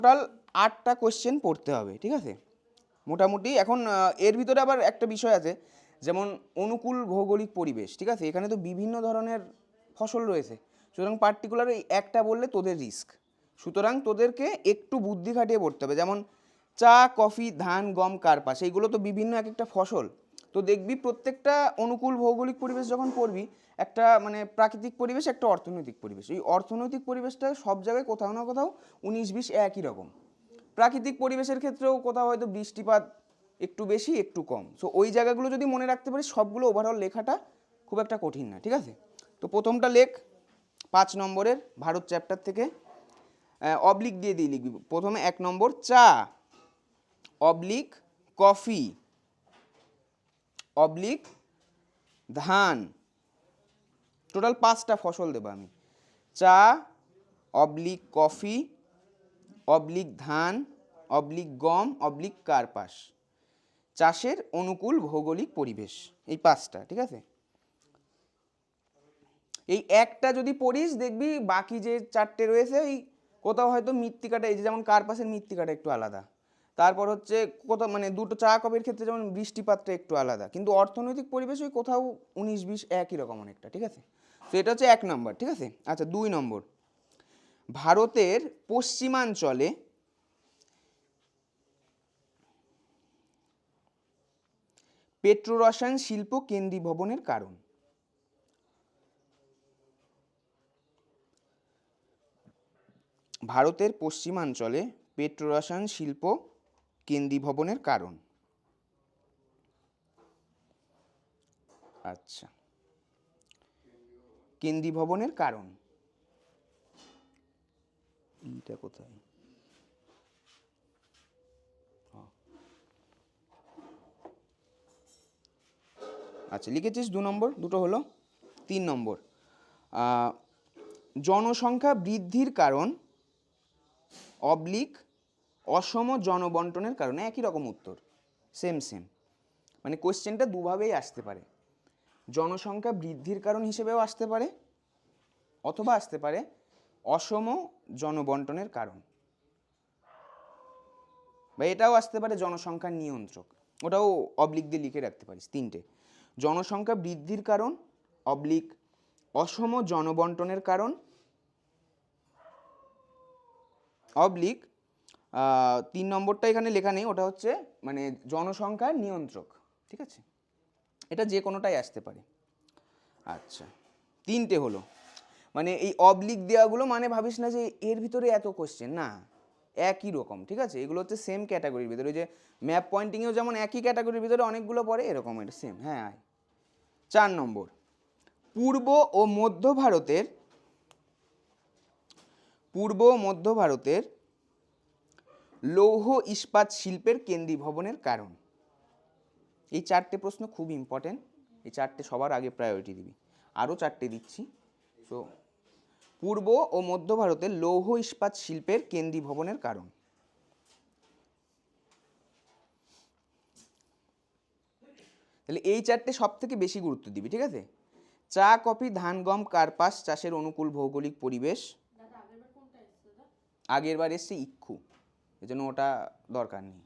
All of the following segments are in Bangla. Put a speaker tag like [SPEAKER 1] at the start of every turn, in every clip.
[SPEAKER 1] টোটাল 8টা কোশ্চেন পড়তে হবে, ঠিক আছে মোটামুটি। এখন এর ভিতরে আবার একটা বিষয় আছে, যেমন অনুকূল ভৌগোলিক পরিবেশ, ঠিক আছে, এখানে তো বিভিন্ন ধরনের ফসল রয়েছে, সুতরাং পার্টিকুলার এই একটা বললে তোদের রিস্ক, সুতরাং তোদেরকে একটু বুদ্ধি খাটিয়ে পড়তে হবে। যেমন চা, কফি, ধান, গম, কার্পাস, এইগুলো তো বিভিন্ন এক একটা ফসল। তো দেখবি প্রত্যেকটা অনুকূল ভৌগোলিক পরিবেশ যখন পড়বি, একটা মানে প্রাকৃতিক পরিবেশ, একটা অর্থনৈতিক পরিবেশ। এই অর্থনৈতিক পরিবেশটা সব জায়গায় কোথাও না কোথাও 19-20 একই রকম। প্রাকৃতিক পরিবেশের ক্ষেত্রেও কোথাও হয়তো বৃষ্টিপাত একটু বেশি একটু কম। সো ওই জায়গাগুলো যদি মনে রাখতে পারিস, সবগুলো ওভারঅল লেখাটা খুব একটা কঠিন না, ঠিক আছে। তো প্রথমটা লেখ 5 নম্বরের ভারত চ্যাপ্টার থেকে, অবলিক দিয়ে দিয়ে লিখবি। প্রথমে 1 নম্বর চা অবলিক কফি অবলিক ধান, টোটাল 5টা ফসল দেবো আমি। চা অবলিক কফি অবলিক ধান অবলিক গম অবলিক কার্পাস, চাষের অনুকূল ভৌগোলিক পরিবেশ, এই 5টা, ঠিক আছে। এই একটা যদি পড়িস দেখবি বাকি যে 4টে রয়েছে এই কোথাও হয়তো মৃত্তিকাটা, এই যে যেমন কার্পাসের মৃত্তিকাটা একটু আলাদা, তারপর হচ্ছে কোথাও মানে দুটো চা কফির ক্ষেত্রে যেমন বৃষ্টিপাতটা একটু আলাদা, কিন্তু অর্থনৈতিক পরিবেশ ওই কোথাও 19-20 একই রকম অনেকটা, ঠিক আছে। তো এটা হচ্ছে 1 নম্বর, ঠিক আছে। আচ্ছা 2 নম্বর, ভারতের পশ্চিমাঞ্চলে পেট্রোরসায়ন শিল্প কেন্দ্রীভবনের কারণ। ভারতের পশ্চিমাঞ্চলে পেট্রোরসায়ন শিল্প কেন্দ্রীভবনের কারণ। আচ্ছা, কেন্দ্রীভবনের কারণ এইটা কোথায়? আচ্ছা লিখেছিস 2 নম্বর, দুটো হলো। 3 নম্বর, জনসংখ্যা বৃদ্ধির কারণ অবলিক অসম জনবন্টনের কারণে, একই রকম উত্তর, সেম সেম, মানে কোশ্চেনটা দুভাবেই আসতে পারে, জনসংখ্যা বৃদ্ধির কারণ হিসেবেও আসতে পারে, অথবা আসতে পারে অসম জনবন্টনের কারণ, বা এটাও আসতে পারে জনসংখ্যার নিয়ন্ত্রক, ওটাও অবলিক দিয়ে লিখে রাখতে পারিস। 3টে, জনসংখ্যা বৃদ্ধির কারণ অবলিক অসম জনবন্টনের কারণ অবলিক 3 নম্বরটা এখানে লেখা নেই, ওটা হচ্ছে মানে জনসংখ্যার নিয়ন্ত্রক, ঠিক আছে, এটা যে কোনোটাই আসতে পারে। আচ্ছা 3টে হলো, মানে এই অবলিক দেওয়াগুলো মানে ভাবিস না যে এর ভিতরে এত কোশ্চেন, না একই রকম, ঠিক আছে, এগুলো হচ্ছে সেম ক্যাটাগরির ভিতরে, ওই যে ম্যাপ পয়েন্টিংয়েও যেমন একই ক্যাটাগরির ভিতরে অনেকগুলো পড়ে, এরকম এটা সেম। হ্যাঁ আয়। 4 নম্বর, পূর্ব ও মধ্য ভারতের লৌহ ইস্পাত শিল্পের কেন্দ্রীভবনের কারণ। এই 4টে প্রশ্ন খুব ইম্পর্টেন্ট, এই 4টে সবার আগে প্রায়োরিটি দিবি। আরও 4টে দিচ্ছি। সো পূর্ব ও মধ্য ভারতের লৌহ ইস্পাত শিল্পের কেন্দ্রীভবনের কারণ। তাহলে এই 4টে সব থেকে বেশি গুরুত্ব দিবি, ঠিক আছে। চা, কফি, ধান, গম, কার্পাস, চাষের অনুকূল ভৌগোলিক পরিবেশ। আগের বার এসছে ইক্ষু, এজন্য ওটা দরকার নেই,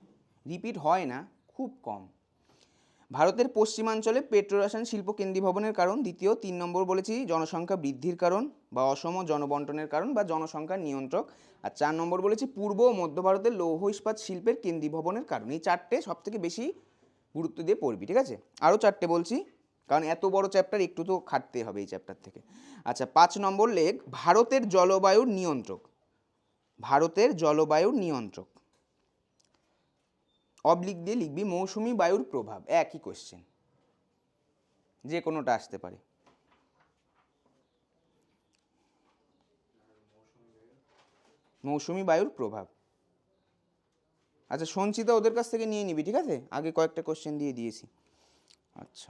[SPEAKER 1] রিপিট হয় না, খুব কম। ভারতের পশ্চিমাঞ্চলে পেট্রোরসায়ন শিল্প কেন্দ্রীভবনের কারণ দ্বিতীয়। 3 নম্বর বলেছি জনসংখ্যা বৃদ্ধির কারণ বা অসম জনবন্টনের কারণ বা জনসংখ্যার নিয়ন্ত্রক। আর 4 নম্বর বলেছি পূর্ব ও মধ্য ভারতের লৌহ ইস্পাত শিল্পের কেন্দ্রীভবনের কারণ। এই 4টে সব থেকে বেশি গুরুত্ব দিয়ে পড়বি, ঠিক আছে। আরও 4টে বলছি, কারণ এত বড় চ্যাপ্টার একটু তো খাটতে হবে এই চ্যাপ্টার থেকে। আচ্ছা 5 নম্বর লেখ ভারতের জলবায়ুর নিয়ন্ত্রক। ভারতের জলবায়ুর নিয়ন্ত্রক অবলিক দিয়ে লিখবি মৌসুমি বায়ুর প্রভাব, একই কোশ্চেন, যে কোনোটা আসতে পারে। মৌসুমি বায়ুর প্রভাব। আচ্ছা সঞ্চিতা ওদের কাছ থেকে নিয়ে নিবি, ঠিক আছে, আগে কয়েকটা কোশ্চেন দিয়ে দিয়েছি। আচ্ছা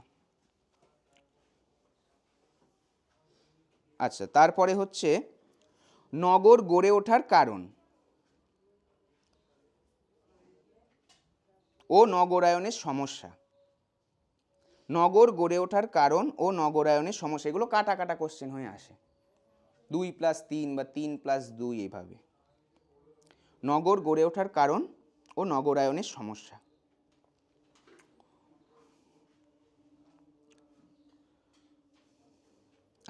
[SPEAKER 1] আচ্ছা তারপরে হচ্ছে নগর গড়ে ওঠার কারণ ও নগরায়নের সমস্যা। নগর গড়ে ওঠার কারণ ও নগরায়নের সমস্যা, এগুলো কাটা কাটা কোশ্চেন হয়ে আসে, 2+3 বা 3+2 এইভাবে। নগর গড়ে ওঠার কারণ ও নগরায়নের সমস্যা।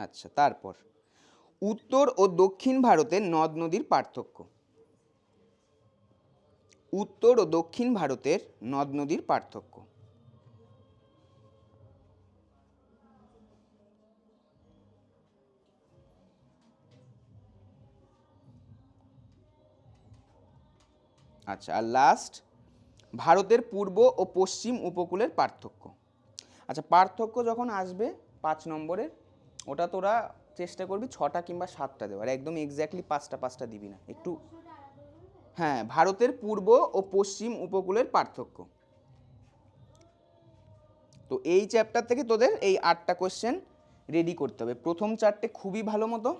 [SPEAKER 1] আচ্ছা, তারপর উত্তর ও দক্ষিণ ভারতের নদ নদীর পার্থক্য। উত্তর ও দক্ষিণ ভারতের নদ নদীর পার্থক্য। আচ্ছা, আর লাস্ট ভারতের পূর্ব ও পশ্চিম উপকূলের পার্থক্য। আচ্ছা, পার্থক্য যখন আসবে 5 নম্বরের, ওটা তোরা চেষ্টা করবি 6টা কিংবা 7টা দেওয়ার, একদম এক্স্যাক্টলি 5টা দিবি না, একটু। হ্যাঁ, ভারতের পূর্ব ও পশ্চিম উপকূলের পার্থক্য। তো এই চ্যাপ্টার থেকে তোদের এই 8টা কোয়েশ্চেন রেডি করতে হবে। প্রথম 4টে খুবই ভালো মতো,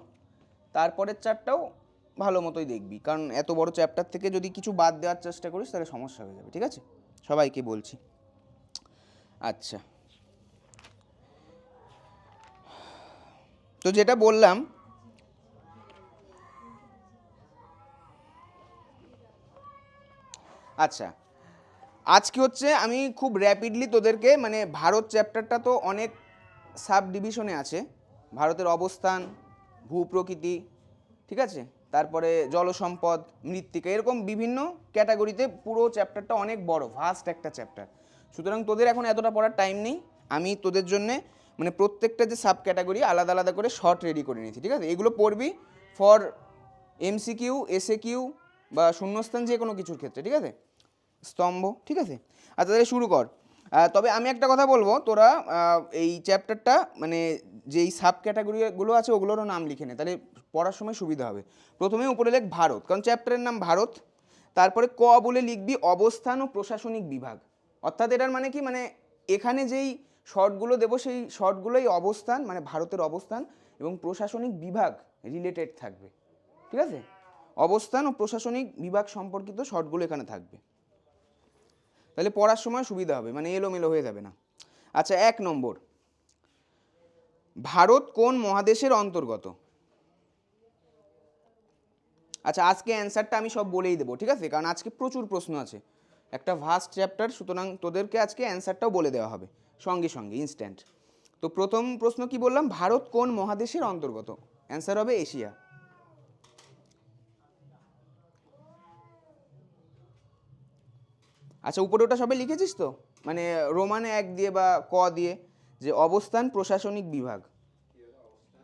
[SPEAKER 1] তারপরের 4টাও ভালো মতোই দেখবি, কারণ এত বড় চ্যাপ্টার থেকে যদি কিছু বাদ দেওয়ার চেষ্টা করিস তাহলে সমস্যা হয়ে যাবে, ঠিক আছে? সবাইকে বলছি। আচ্ছা, তো যেটা বললাম, আচ্ছা আজকে হচ্ছে আমি খুব র্যাপিডলি তোদেরকে, মানে ভারত চ্যাপ্টারটা তো অনেক সাব ডিভিশনে আছে, ভারতের অবস্থান, ভূপ্রকৃতি, ঠিক আছে, তারপরে জলসম্পদ, মৃত্তিকা, এরকম বিভিন্ন ক্যাটাগরিতে পুরো চ্যাপ্টারটা অনেক বড়, ভাস্ট একটা চ্যাপ্টার। সুতরাং তোদের এখন এতটা পড়ার টাইম নেই, আমি তোদের জন্যে মানে প্রত্যেকটা যে সাব ক্যাটাগরি আলাদা আলাদা করে শর্ট রেডি করে নিয়েছি, ঠিক আছে? এগুলো পড়বি ফর এমসিকিউ, এসএকিউ বা শূন্যস্থান যে কোনো কিছুর ক্ষেত্রে, ঠিক আছে? স্তম্ভ, ঠিক আছে? আচ্ছা, তাহলে শুরু কর। তবে আমি একটা কথা বলবো, তোরা এই চ্যাপ্টারটা মানে যেই সাব ক্যাটাগরিগুলো আছে ওগুলোরও নাম লিখে নে, তাহলে পড়ার সময় সুবিধা হবে। প্রথমে উপরে লেখ ভারত, কারণ চ্যাপ্টারের নাম ভারত। তারপরে ক বলে লিখবি অবস্থান ও প্রশাসনিক বিভাগ। অর্থাৎ এটার মানে কি, মানে এখানে যেই শর্টগুলো দেবো সেই শর্টগুলোই অবস্থান, মানে ভারতের অবস্থান এবং প্রশাসনিক বিভাগ রিলেটেড থাকবে, ঠিক আছে? অবস্থান ও প্রশাসনিক বিভাগ সম্পর্কিত শর্টগুলো এখানে থাকবে, তাহলে পড়ার সময় সুবিধা হবে, মানে এলোমেলো হয়ে যাবে না। আচ্ছা, 1 নম্বর, ভারত কোন মহাদেশের অন্তর্গত? আচ্ছা, আজকে অ্যান্সারটা আমি সব বলেই দেবো, ঠিক আছে? কারণ আজকে প্রচুর প্রশ্ন আছে, একটা ভাস্ট চ্যাপ্টার, সুতরাং তোদেরকে আজকে অ্যান্সারটাও বলে দেওয়া হবে সঙ্গে সঙ্গে, ইনস্ট্যান্ট। তো প্রথম প্রশ্ন কি বললাম, ভারত কোন মহাদেশের অন্তর্গত? অ্যান্সার হবে এশিয়া। আচ্ছা, উপরে ওটা সবাই লিখেছিস তো, মানে রোমানে 1 দিয়ে বা ক দিয়ে, যে অবস্থান প্রশাসনিক বিভাগ,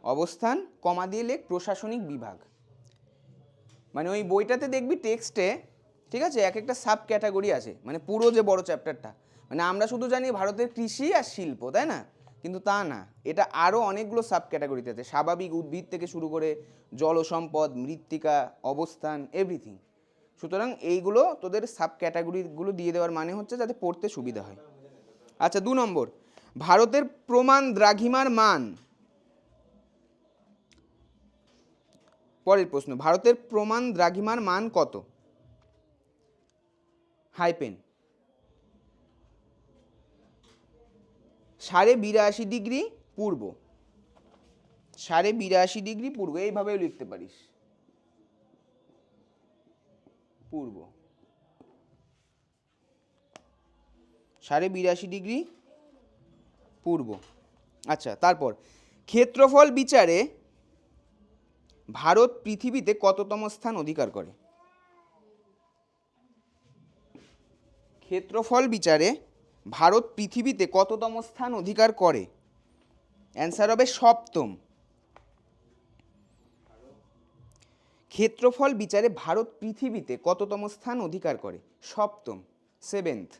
[SPEAKER 1] অবস্থান কমা দিয়ে লেখ প্রশাসনিক বিভাগ। মানে ওই বইটাতে দেখবি টেক্সটে, ঠিক আছে, এক একটা সাব ক্যাটাগরি আছে, মানে পুরো যে বড় চ্যাপ্টারটা, মানে আমরা শুধু জানি ভারতের কৃষি আর শিল্প, তাই না? কিন্তু তা না, এটা আরও অনেকগুলো সাব ক্যাটাগরিতে আছে, স্বাভাবিক উদ্ভিদ থেকে শুরু করে জলসম্পদ, মৃত্তিকা, অবস্থান, এভরিথিং। সুতরাং এইগুলো তোদের সাব ক্যাটাগরিগুলো দিয়ে দেওয়ার মানে হচ্ছে যাতে পড়তে সুবিধা হয়। আচ্ছা, 2 নম্বর, ভারতের প্রমাণ দ্রাঘিমার মান। পরের প্রশ্ন, ভারতের প্রমাণ দ্রাঘিমার মান কত? হাইপেন 82.5 ডিগ্রি পূর্ব, 82.5 ডিগ্রি পূর্ব, এইভাবেও লিখতে পারিস, পূর্ব 82.5 ডিগ্রি পূর্ব। আচ্ছা, তারপর ক্ষেত্রফল বিচারে ভারত পৃথিবীতে কততম স্থান অধিকার করে? ক্ষেত্রফল বিচারে ভারত পৃথিবীতে কততম স্থান অধিকার করে? অ্যান্সার হবে 7ম। ক্ষেত্রফল বিচারে ভারত পৃথিবীতে কততম স্থান অধিকার করে? 7ম, 7th।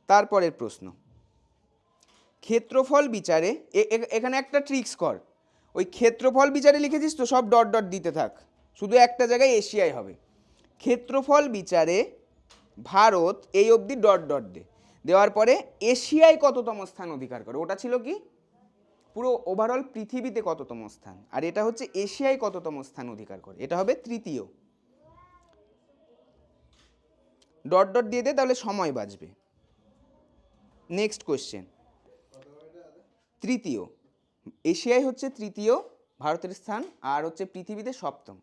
[SPEAKER 1] তারপরের প্রশ্ন, ক্ষেত্রফল বিচারে, এখানে একটা ট্রিক্স কর, ওই ক্ষেত্রফল বিচারে লিখেছিস তো, সব ডট ডট দিতে থাক, শুধু একটা জায়গায় এশিয়ায় হবে। ক্ষেত্রফল বিচারে ভারত এই অবধি ডট ডট দে, দেওয়ার পরে এশিয়ায় কততম স্থান অধিকার করে, ওটা ছিল কি পুরো ওভারঅল পৃথিবীতে কততম স্থান, আর এটা হচ্ছে এশিয়ায় কততম স্থান অধিকার করে, এটা হবে 3য়। ডট ডট দিয়ে দে, তাহলে সময় বাঁচবে। নেক্সট কোয়েশ্চেন, 3য়, এশিয়ায় হচ্ছে 3য় ভারতের স্থান, আর হচ্ছে পৃথিবীতে 7ম।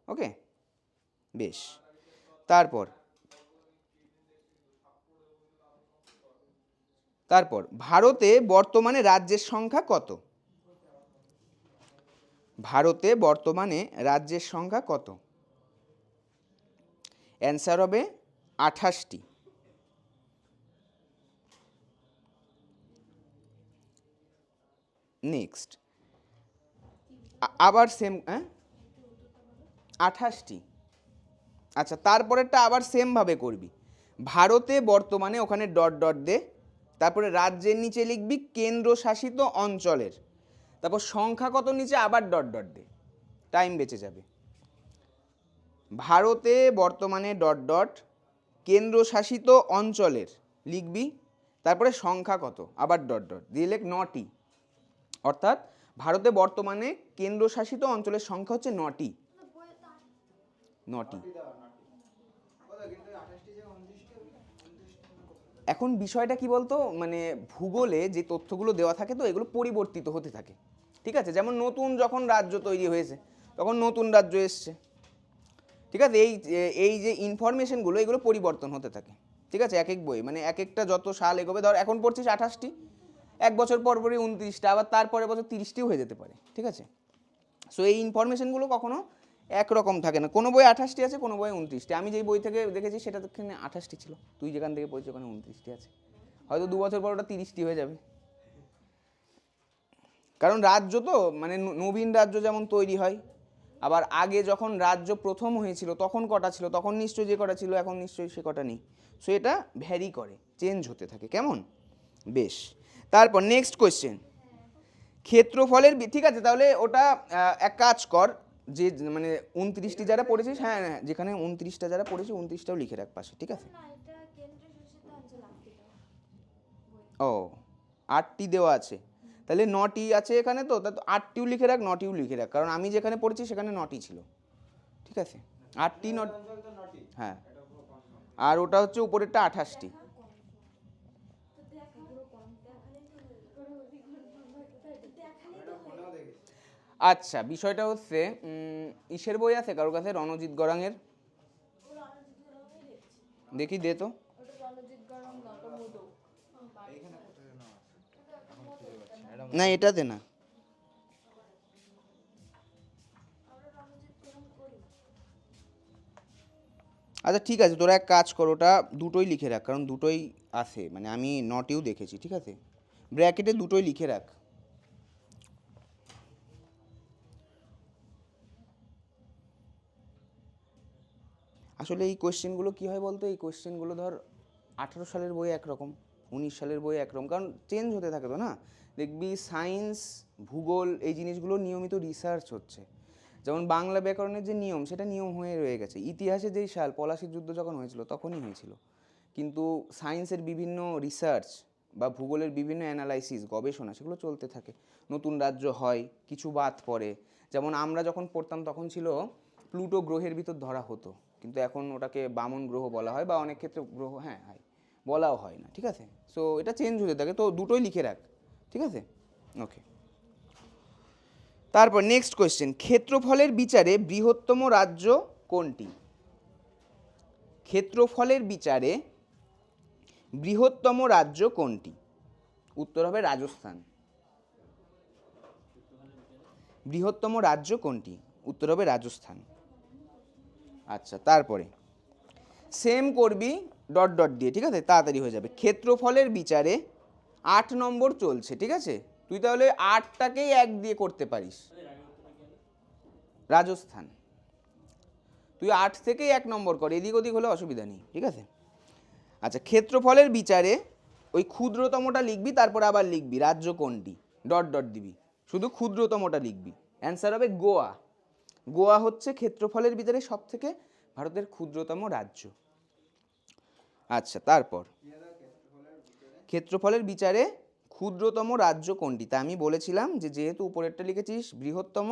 [SPEAKER 1] ওকে, বেশ। তারপর ভারতে বর্তমানে রাজ্যের সংখ্যা কত? ভারতে বর্তমানে রাজ্যের সংখ্যা কত? অ্যান্সার হবে 28টি। নেক্সট আবার সেম, 28টি। আচ্ছা, তারপরেরটা আবার সেমভাবে করবি। ভারতে বর্তমানে, ওখানে ডট ডট দে, তারপরে রাজ্যের নিচে লিখবি কেন্দ্রশাসিত অঞ্চলের, তারপর সংখ্যা কত নিচে আবার ডট ডট দে, টাইম বেঁচে যাবে। ভারতে বর্তমানে ডট ডট কেন্দ্রশাসিত অঞ্চলের লিখবি, তারপরে সংখ্যা কত আবার ডট ডট দিয়ে লেখ 9টি। অর্থাৎ ভারতে বর্তমানে কেন্দ্রশাসিত অঞ্চলের সংখ্যা হচ্ছে 9টি। এখন বিষয়টা কি বলতো, মানে ভূগোলে যে তথ্যগুলো দেওয়া থাকে তো এগুলো পরিবর্তিত হতে থাকে, ঠিক আছে। যেমন নতুন যখন রাজ্য তৈরি হয়েছে তখন নতুন রাজ্য এসছে, ঠিক আছে। এই যে ইনফরমেশনগুলো এগুলো পরিবর্তন হতে থাকে, ঠিক আছে, এক এক বই, মানে এক একটা যত সাল এগোবে, ধর এখন পড়ছিস 28টি, এক বছর পর পরই 29টা, আবার তারপরে বছর 30টিও হয়ে যেতে পারে, ঠিক আছে। সো এই ইনফরমেশনগুলো কখনো একরকম থাকে না, কোনো বই 28টি আছে, কোনো বই 29টি। আমি যেই বই থেকে দেখেছি সেটা তো 28টি ছিল, তুই যেখান থেকে পড়ছিস ওখানে 29টি আছে, হয়তো 2 বছর পর ওটা 30টি হয়ে যাবে। কারণ রাজ্য তো মানে নবীন রাজ্য যেমন তৈরি হয়, আবার আগে যখন রাজ্য প্রথম হয়েছিল তখন কটা ছিল, তখন নিশ্চয়ই যে কটা ছিল এখন নিশ্চয়ই সে কটা নেই। সো এটা ভ্যারি করে, চেঞ্জ হতে থাকে, কেমন। বেশ, তারপর নেক্সট কোয়েশ্চেন, ক্ষেত্রফলের, ঠিক আছে, তাহলে ওটা এক কাজ কর, যে মানে 29টি যারা পড়েছিস, হ্যাঁ হ্যাঁ, যেখানে 29টা যারা পড়েছি 29টাও লিখে রাখ পাশে, ঠিক আছে। ও, 8টি দেওয়া আছে, তাহলে 9টি আছে এখানে, তো তা 8টিও লিখে রাখ, 9টিও লিখে রাখ, কারণ আমি যেখানে পড়েছি সেখানে 9টি ছিল, ঠিক আছে। 8টি, হ্যাঁ, আর ওটা হচ্ছে উপরেরটা 28টি। আচ্ছা, বিষয়টা হচ্ছে ইসের বই আছে কারোর কাছে, রণজিৎ গড়াঙের, দেখি দে তো। না, এটাতে না। আচ্ছা ঠিক আছে, তোরা এক কাজ কর, ওটা দুটোই লিখে রাখ, কারণ দুটোই আছে, মানে আমি 9টিও দেখেছি, ঠিক আছে, ব্র্যাকেটে দুটোই লিখে রাখ। আসলে এই কোয়েশ্চেনগুলো কী হয় বলতো, এই কোয়েশ্চেনগুলো ধর 18 সালের বই একরকম, 19 সালের বই একরকম, কারণ চেঞ্জ হতে থাকে তো না। দেখবি সায়েন্স, ভূগোল, এই জিনিসগুলো নিয়মিত রিসার্চ হচ্ছে। যেমন বাংলা ব্যাকরণের যে নিয়ম, সেটা নিয়ম হয়ে রয়ে গেছে, ইতিহাসে যেই সাল পলাশির যুদ্ধ যখন হয়েছিল তখনই হয়েছিল, কিন্তু সায়েন্সের বিভিন্ন রিসার্চ বা ভূগোলের বিভিন্ন অ্যানালাইসিস, গবেষণা, সেগুলো চলতে থাকে। নতুন রাজ্য হয়, কিছু বাদ পড়ে। যেমন আমরা যখন পড়তাম তখন ছিল প্লুটো গ্রহের ভিতর ধরা হতো, কিন্তু এখন ওটাকে বামন গ্রহ বলা হয়, বা অনেক ক্ষেত্রে গ্রহ, হ্যাঁ হয়, বলাও হয় না, ঠিক আছে। সো এটা চেঞ্জ হতে থাকে, তো দুটোই লিখে রাখ, ঠিক আছে, ওকে। তারপর নেক্সট কোয়েশ্চেন, ক্ষেত্রফলের বিচারে বৃহত্তম রাজ্য কোনটি? ক্ষেত্রফলের বিচারে বৃহত্তম রাজ্য কোনটি? উত্তর হবে রাজস্থান। বৃহত্তম রাজ্য কোনটি? উত্তর হবে রাজস্থান। আচ্ছা, তারপরে সেম করবি ডট ডট দিয়ে, ঠিক আছে, তাড়াতাড়ি হয়ে যাবে। ক্ষেত্রফলের বিচারে 8 নম্বর চলছে, ঠিক আছে, তুই তাহলে 8টাকেই 1 দিয়ে করতে পারিস, রাজস্থান। তুই 8 থেকেই 1 নম্বর কর, এদিক ওদিক হলে অসুবিধা নেই, ঠিক আছে। আচ্ছা, ক্ষেত্রফলের বিচারে ওই ক্ষুদ্রতমটা লিখবি, তারপর আবার লিখবি রাজ্য কোনটি, ডট ডট দিবি, শুধু ক্ষুদ্রতমটা লিখবি। অ্যান্সার হবে গোয়া। গোয়া হচ্ছে ক্ষেত্রফলের বিচারে সব থেকে ভারতের ক্ষুদ্রতম রাজ্য। আচ্ছা, তারপর ক্ষেত্রফলের বিচারে ক্ষুদ্রতম রাজ্য কোনটি, তা আমি বলেছিলাম যে যেহেতু উপরেরটা লিখেছিস বৃহত্তম,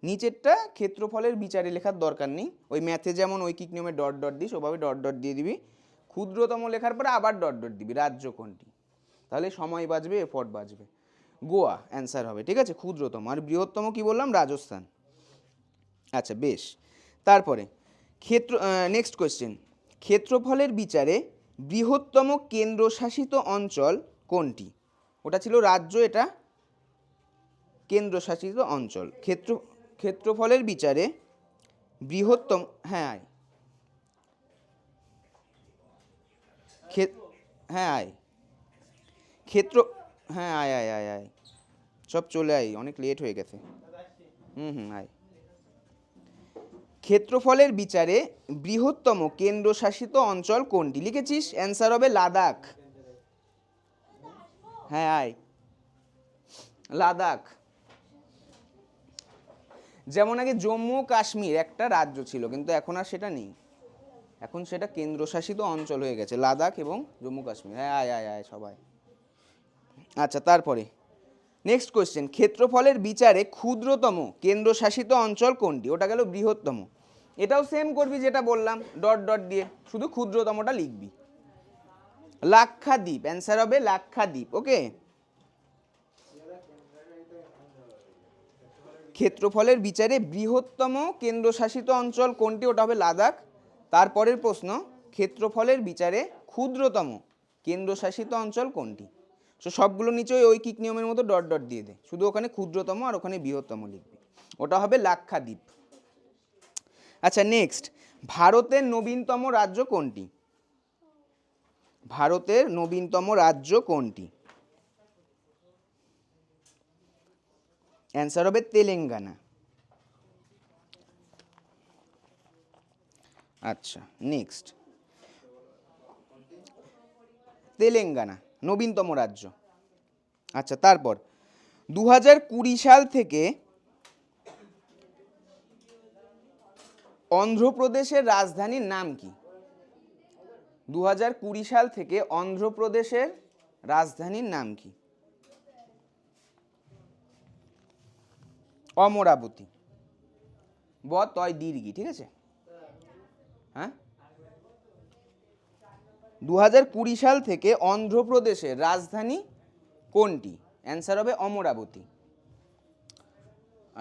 [SPEAKER 1] নিচেরটা ক্ষেত্রফলের বিচারে লেখার দরকার নেই, ওই ম্যাথে যেমন ঐকিক নিয়মে ডট ডট দিস ওভাবে ডট ডট দিয়ে দিবি, ক্ষুদ্রতম লেখার পরে আবার ডট ডট দিবি, রাজ্য কোনটি, তাহলে সময় বাঁচবে, এফোর্ট বাঁচবে। গোয়া অ্যান্সার হবে, ঠিক আছে, ক্ষুদ্রতম। আর বৃহত্তম কি বললাম, রাজস্থান। আচ্ছা বেশ, তারপরে নেক্সট কোয়েশ্চেন, ক্ষেত্রফলের বিচারে বৃহত্তম কেন্দ্রশাসিত অঞ্চল কোনটি? ওটা ছিল রাজ্য, এটা কেন্দ্রশাসিত অঞ্চল। ক্ষেত্রফলের বিচারে বৃহত্তম, হ্যাঁ আয়, হ্যাঁ আয় ক্ষেত্র, হ্যাঁ আয় আয় আয় আয় সব চলে আয়, অনেক লেট হয়ে গেছে। আয়। ক্ষেত্রফলের বিচারে বৃহত্তম কেন্দ্রশাসিত অঞ্চল কোনটি? লিখেছিস? অ্যান্সার হবে লাদাখ। হ্যাঁ আয়, লাদাখ। যেমন আগে জম্মু কাশ্মীর একটা রাজ্য ছিল, কিন্তু এখন আর সেটা নেই, এখন সেটা কেন্দ্রশাসিত অঞ্চল হয়ে গেছে, লাদাখ এবং জম্মু কাশ্মীর। হ্যাঁ আয় আয় আয় সবাই। আচ্ছা, তারপরে নেক্সট কোয়েশ্চেন, ক্ষেত্রফলের বিচারে ক্ষুদ্রতম কেন্দ্রশাসিত অঞ্চল কোনটি? ওটা গেল বৃহত্তম। এটাও সেম করবি যেটা বললাম, ডট ডট দিয়ে, শুধু ক্ষুদ্রতমটা লিখবি। লাক্ষাদ্বীপ, অ্যান্সার হবে লাক্ষাদ্বীপ। ওকে, ক্ষেত্রফলের বিচারে বৃহত্তম কেন্দ্রশাসিত অঞ্চল কোনটি? ওটা হবে লাদাখ। তারপরের প্রশ্ন, ক্ষেত্রফলের বিচারে ক্ষুদ্রতম কেন্দ্রশাসিত অঞ্চল কোনটি? তো সবগুলো নিচে ওই ঐকিক নিয়মের মতো ডট ডট দিয়ে দে, শুধু ওখানে ক্ষুদ্রতম আর ওখানে বৃহত্তম লিখবি, ওটা হবে লাক্ষাদ্বীপ। আচ্ছা নেক্সট, ভারতের নবীনতম রাজ্য কোনটি? ভারতের নবীনতম রাজ্য কোনটি? অ্যান্সার হবে তেলেঙ্গানা। আচ্ছা নেক্সট, তেলেঙ্গানা নবীনতম রাজ্য। আচ্ছা, তারপর 2020 সাল থেকে অন্ধ্রপ্রদেশের রাজধানীর নাম কি? 2020 সাল থেকে অন্ধ্রপ্রদেশের রাজধানীর নাম কি? অমরাবতী, ব তয় দীর্ঘি, ঠিক আছে? হ্যাঁ, 2020 সাল থেকে অন্ধ্রপ্রদেশের রাজধানী কোনটি? অ্যান্সার হবে অমরাবতী।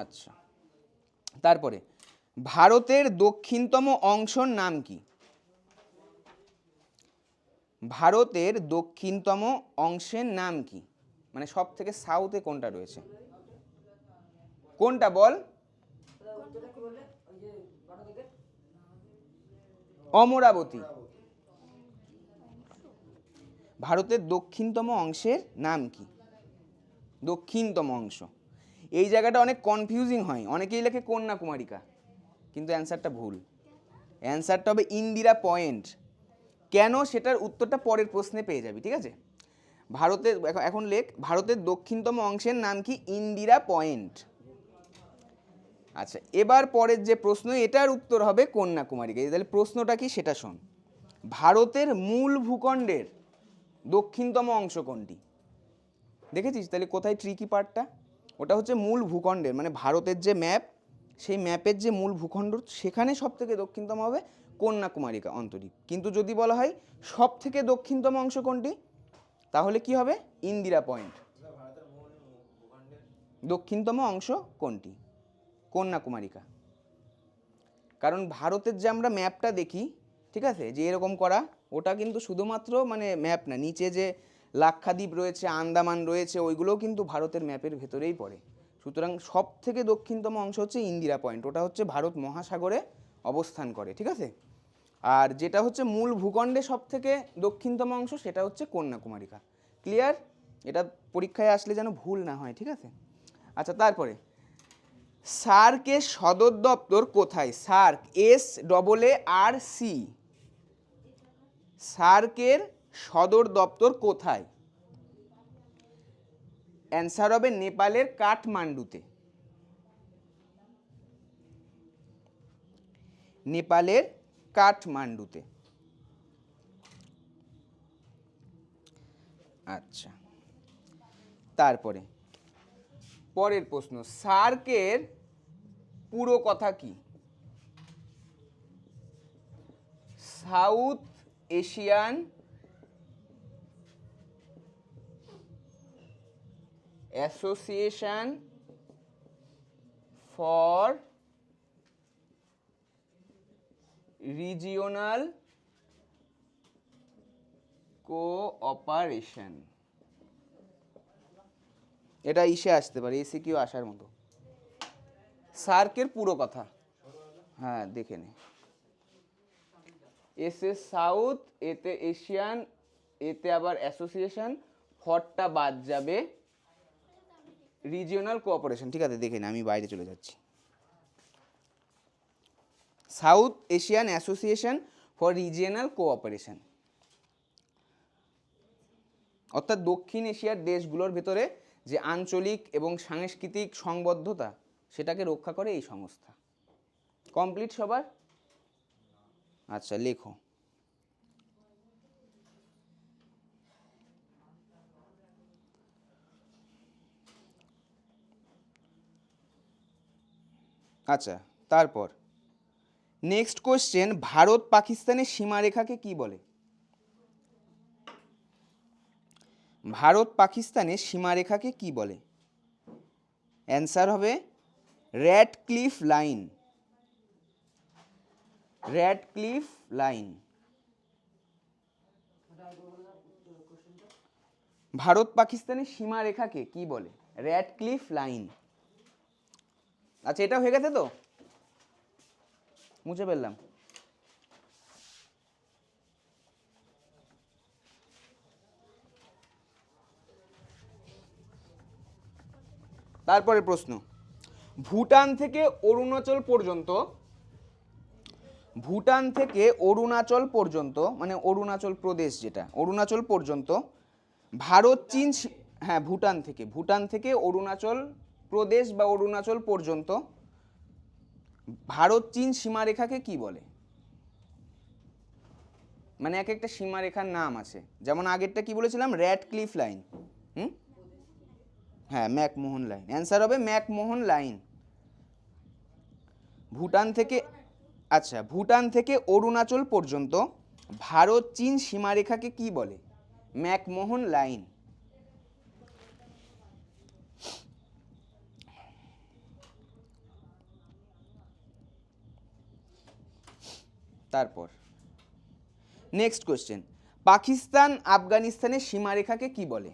[SPEAKER 1] আচ্ছা, তারপরে ভারতের দক্ষিণতম অংশের নাম কি? ভারতের দক্ষিণতম অংশের নাম কি? মানে সব থেকে সাউথে কোনটা রয়েছে? কোনটা বল? অমরাবতী। ভারতের দক্ষিণতম অংশের নাম কি? দক্ষিণতম অংশ, এই জায়গাটা অনেক কনফিউজিং হয়, অনেকেই লেখে কন্যাকুমারিকা, কিন্তু অ্যান্সারটা ভুল। অ্যান্সারটা হবে ইন্দিরা পয়েন্ট। কেন, সেটার উত্তরটা পরের প্রশ্নে পেয়ে যাবি, ঠিক আছে? ভারতের, এখন লেখ, ভারতের দক্ষিণতম অংশের নাম কি? ইন্দিরা পয়েন্ট। আচ্ছা, এবার পরের যে প্রশ্ন, এটার উত্তর হবে কন্যাকুমারিকা। তাহলে প্রশ্নটা কি সেটা শোন। ভারতের মূল ভূখণ্ডের দক্ষিণতম অংশ কোনটি? দেখেছিস তাহলে কোথায় ট্রিকি পার্টটা? ওটা হচ্ছে মূল ভূখণ্ডের, মানে ভারতের যে ম্যাপ, সেই ম্যাপের যে মূল ভূখণ্ড, সেখানে সব থেকে দক্ষিণতম হবে কন্যাকুমারিকা অন্তরীপ। কিন্তু যদি বলা হয় সব থেকে দক্ষিণতম অংশ কোনটি, তাহলে কি হবে? ইন্দিরা পয়েন্ট। দক্ষিণতম অংশ কোনটি? কন্যাকুমারিকা। কারণ ভারতের যে আমরা ম্যাপটা দেখি, ঠিক আছে, যে এরকম করা, ওটা কিন্তু শুধুমাত্র মানে ম্যাপ না, নিচে যে লাক্ষাদ্বীপ রয়েছে, আন্দামান রয়েছে, ওইগুলোও কিন্তু ভারতের ম্যাপের ভেতরেই পড়ে। সুতরাং সব থেকে দক্ষিণতম অংশ হচ্ছে ইন্দিরা পয়েন্ট, ওটা হচ্ছে ভারত মহাসাগরে অবস্থান করে, ঠিক আছে? আর যেটা হচ্ছে মূল ভূখণ্ডে সব থেকে দক্ষিণতম অংশ, সেটা হচ্ছে কন্যাকুমারিকা। ক্লিয়ার? এটা পরীক্ষায় আসলে যেন ভুল না হয়, ঠিক আছে? আচ্ছা, তারপরে সার্কের সদর দপ্তর কোথায়? সার্ক, SAARC, সার্কের সদর দপ্তর কোথায়? অ্যান্সার হবে নেপালের কাঠমান্ডুতে। নেপালের কাঠমান্ডুতে। আচ্ছা, তারপরে পরের প্রশ্ন, সার্কের পুরো কথা কি? South Asian association for regional cooperation, এটা ইসে আসতে পারে, এসিকিউ আসার মতো। সার্কের পুরো কথা, হ্যাঁ দেখে নে। এসে সাউথ, এতে এশিয়ান, এতে আবার অ্যাসোসিয়েশন, ফরটা বাদ যাবে, রিজিওনাল কোঅপারেশন। ঠিক আছে দেখে নে, আমি বাইরে চলে যাচ্ছি। South Asian association for regional cooperation, অর্থাৎ দক্ষিণ এশিয়ার দেশগুলোর ভেতরে যে আঞ্চলিক এবং সাংস্কৃতিক সংবদ্ধতা সেটাকে রক্ষা করে এই সংস্থা। কমপ্লিট সবার? আচ্ছা লেখো। আচ্ছা তারপর নেক্সট কোশ্চেন, ভারত পাকিস্তানের সীমারেখাকে কি বলে? ভারত পাকিস্তানের সীমারেখাকে কি বলে? অ্যান্সার হবে Radcliffe line. Radcliffe line. Bharat পাকিস্তানের সীমারেখাকে কি বলে? Radcliffe line. আচ্ছা এটা হয়ে গেছে তো, মুছে ফেললাম। তারপরে প্রশ্ন, ভুটান থেকে অরুণাচল পর্যন্ত, ভুটান থেকে অরুণাচল পর্যন্ত মানে অরুণাচল প্রদেশ যেটা, অরুণাচল পর্যন্ত ভারত চীন, হ্যাঁ ভুটান থেকে অরুণাচল প্রদেশ বা অরুণাচল পর্যন্ত ভারত চীন সীমারেখাকে কি বলে? মানে এক একটা সীমারেখার নাম আছে, যেমন আগেরটা কি বলেছিলাম, র্যাডক্লিফ লাইন। হ্যাঁ ম্যাকমোহন লাইন, অ্যান্সার হবে ম্যাকমোহন লাইন। ভুটান থেকে, আচ্ছা ভুটান থেকে অরুণাচল পর্যন্ত ভারত চীন সীমারেখাকে কি বলে? McMahon line. তারপর নেক্সট কোশ্চেন, পাকিস্তান আফগানিস্তানের সীমারেখাকে কি বলে?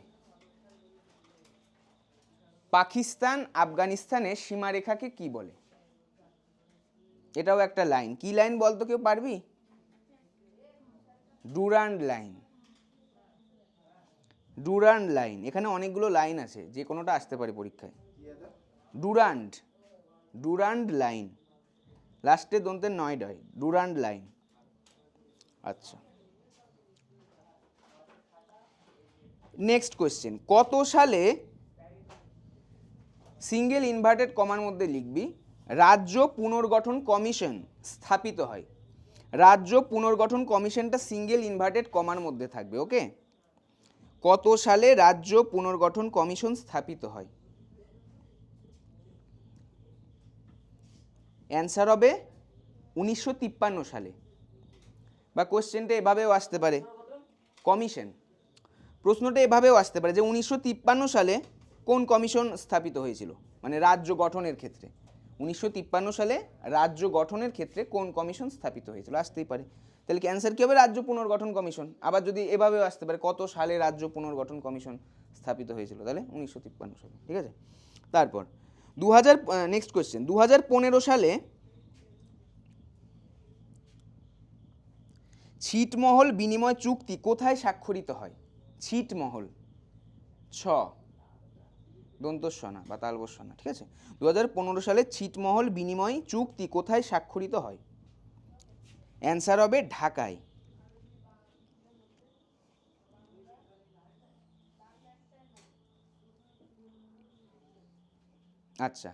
[SPEAKER 1] পাকিস্তান আফগানিস্তানের সীমারেখাকে কি বলে? এটাও একটা লাইন, কি লাইন বলতো, কেউ পারবি? Durand line. ডুরান্ড লাইন, এখানে অনেকগুলো লাইন আছে, যে কোনোটা আসতে পারে পরীক্ষায়। ডুরান্ড, ডুরান্ড লাইন, লাস্টে দন্তের নয় ডয়, ডুরান্ড লাইন। আচ্ছা নেক্সট কোয়েশ্চেন, কত সালে, সিঙ্গেল ইনভার্টেড কমার মধ্যে লিখবি, রাজ্য পুনর্গঠন কমিশন স্থাপিত হয়? রাজ্য পুনর্গঠন কমিশনটা সিঙ্গেল ইনভার্টেড কমার মধ্যে থাকবে, ওকে? কত সালে রাজ্য পুনর্গঠন কমিশন স্থাপিত হয়? অ্যান্সার হবে 1953 সালে। বা কোশ্চেনটা এভাবেও আসতে পারে, কমিশন, প্রশ্নটা এভাবেও আসতে পারে যে 1953 সালে কোন কমিশন স্থাপিত হয়েছিল, মানে রাজ্য গঠনের ক্ষেত্রে 1953 সালে রাজ্য গঠনের ক্ষেত্রে কোন কমিশন স্থাপিত হয়েছিল, আসতেই পারে। তাহলে কি অ্যান্সার কি হবে? রাজ্য পুনর্গঠন কমিশন। আবার যদি এভাবেও আসতে পারে, কত সালে রাজ্য পুনর্গঠন কমিশন স্থাপিত হয়েছিল, তাহলে 1953 সালে। ঠিক আছে, তারপর নেক্সট কোয়েশ্চেন, 2015 সালে ছিটমহল বিনিময় চুক্তি কোথায় স্বাক্ষরিত হয়? ছিটমহল, ছ দন্তস্বনা বা তালবস্বনা। ঠিক আছে, 2015 সালে ছিটমহল বিনিময় চুক্তি কোথায় স্বাক্ষরিত হয়? অ্যান্সার হবে ঢাকায়। আচ্ছা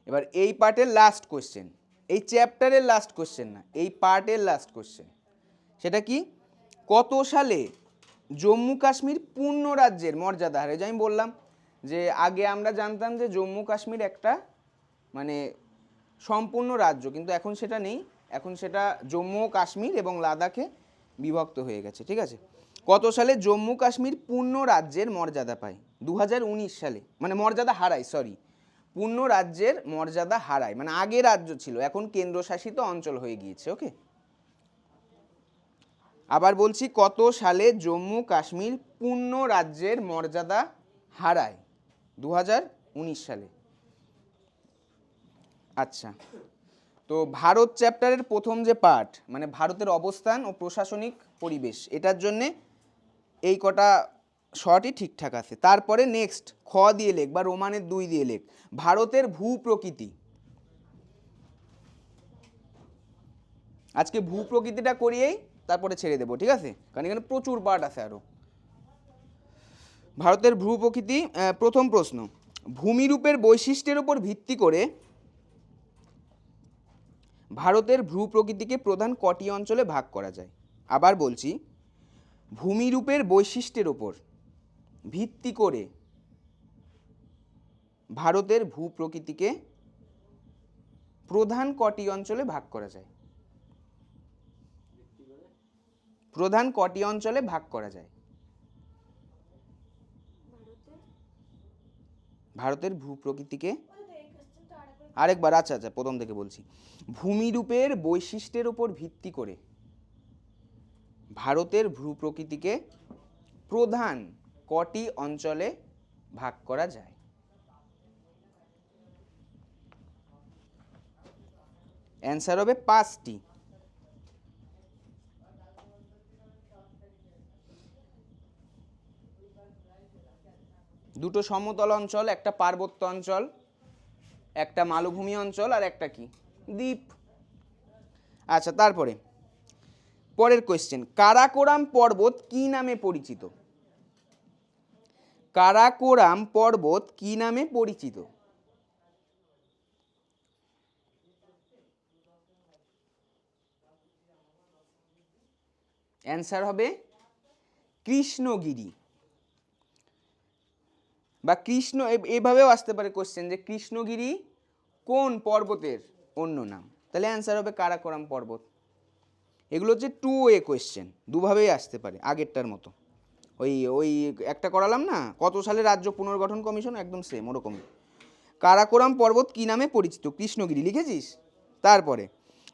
[SPEAKER 1] এবার এই পার্টের লাস্ট কোশ্চেন, এই চ্যাপ্টারের লাস্ট কোশ্চেন না, এই পার্টের লাস্ট কোশ্চেন, সেটা কি, কত সালে জম্মু কাশ্মীর পূর্ণ রাজ্যের মর্যাদা হারে? যে আমি বললাম যে আগে আমরা জানতাম যে জম্মু কাশ্মীর একটা মানে সম্পূর্ণ রাজ্য, কিন্তু এখন সেটা নেই, এখন সেটা জম্মু ও কাশ্মীর এবং লাদাখে বিভক্ত হয়ে গেছে। ঠিক আছে, কত সালে জম্মু কাশ্মীর পূর্ণ রাজ্যের মর্যাদা পায়? 2019 সালে, মানে মর্যাদা হারায়, সরি, পূর্ণ রাজ্যের মর্যাদা হারায়, মানে আগে রাজ্য ছিল এখন কেন্দ্রশাসিত অঞ্চল হয়ে গিয়েছে। ওকে, আবার বলছি, কত সালে জম্মু কাশ্মীর পূর্ণ রাজ্যের মর্যাদা হারায়? 2019 সালে। আচ্ছা, তো ভারত চ্যাপ্টারের প্রথম যে পার্ট, মানে ভারতের অবস্থান ও প্রশাসনিক পরিবেশ, এটার জন্যে এই কটা শর্টই ঠিকঠাক আছে। তারপরে নেক্সট খ দিয়ে লেখ বা রোমানের 2 দিয়ে লেখ, ভারতের ভূ প্রকৃতি। আজকে ভূ প্রকৃতিটা করিয়েই তারপরে ছেড়ে দেবো, ঠিক আছে, কারণ এখানে প্রচুর পার্ট আছে আরো। ভারতের ভূ প্রকৃতি, প্রথম প্রশ্ন, ভূমিরূপের বৈশিষ্ট্যের উপর ভিত্তি করে ভারতের ভূ প্রকৃতিকে প্রধান কটি অঞ্চলে ভাগ করা যায়? আবার বলছি, ভূমিরূপের বৈশিষ্ট্যের উপর ভিত্তি করে ভারতের ভূ প্রকৃতিকে প্রধান কটি অঞ্চলে ভাগ করা যায়? প্রধান কটি অঞ্চলে ভাগ করা যায়? ভারতের ভূ প্রকৃতিকে আরেকবার, আচ্ছা আচ্ছা প্রথম থেকে বলছি, ভূমিরূপের বৈশিষ্ট্যের উপর ভিত্তি করে ভারতের ভূ প্রকৃতিকে প্রধান কটি অঞ্চলে ভাগ করা যায়? অ্যান্সার হবে 5টি। দুটো সমতল অঞ্চল, একটা পার্বত্য অঞ্চল, একটা মালভূমি অঞ্চল, আর একটা কি দ্বীপ। আচ্ছা, তারপরে পরের কোয়েশ্চেন, কারাকোরাম পর্বত কি নামে পরিচিত? কারাকোরাম পর্বত কি নামে পরিচিত? অ্যান্সার হবে কৃষ্ণগিরি বা কৃষ্ণ, এভাবেও আসতে পারে কোশ্চেন যে কৃষ্ণগিরি কোন পর্বতের অন্য নাম, তাহলে অ্যান্সার হবে কারাকোরাম পর্বত। এগুলো হচ্ছে 2 কোয়েশ্চেন, দুভাবেই আসতে পারে, আগেরটার মতো। ওই ওই একটা করালাম না, কত সালে রাজ্য পুনর্গঠন কমিশন, একদম সেম ওরকমই। কারাকোরাম পর্বত কি নামে পরিচিত? কৃষ্ণগিরি লিখেছিস। তারপরে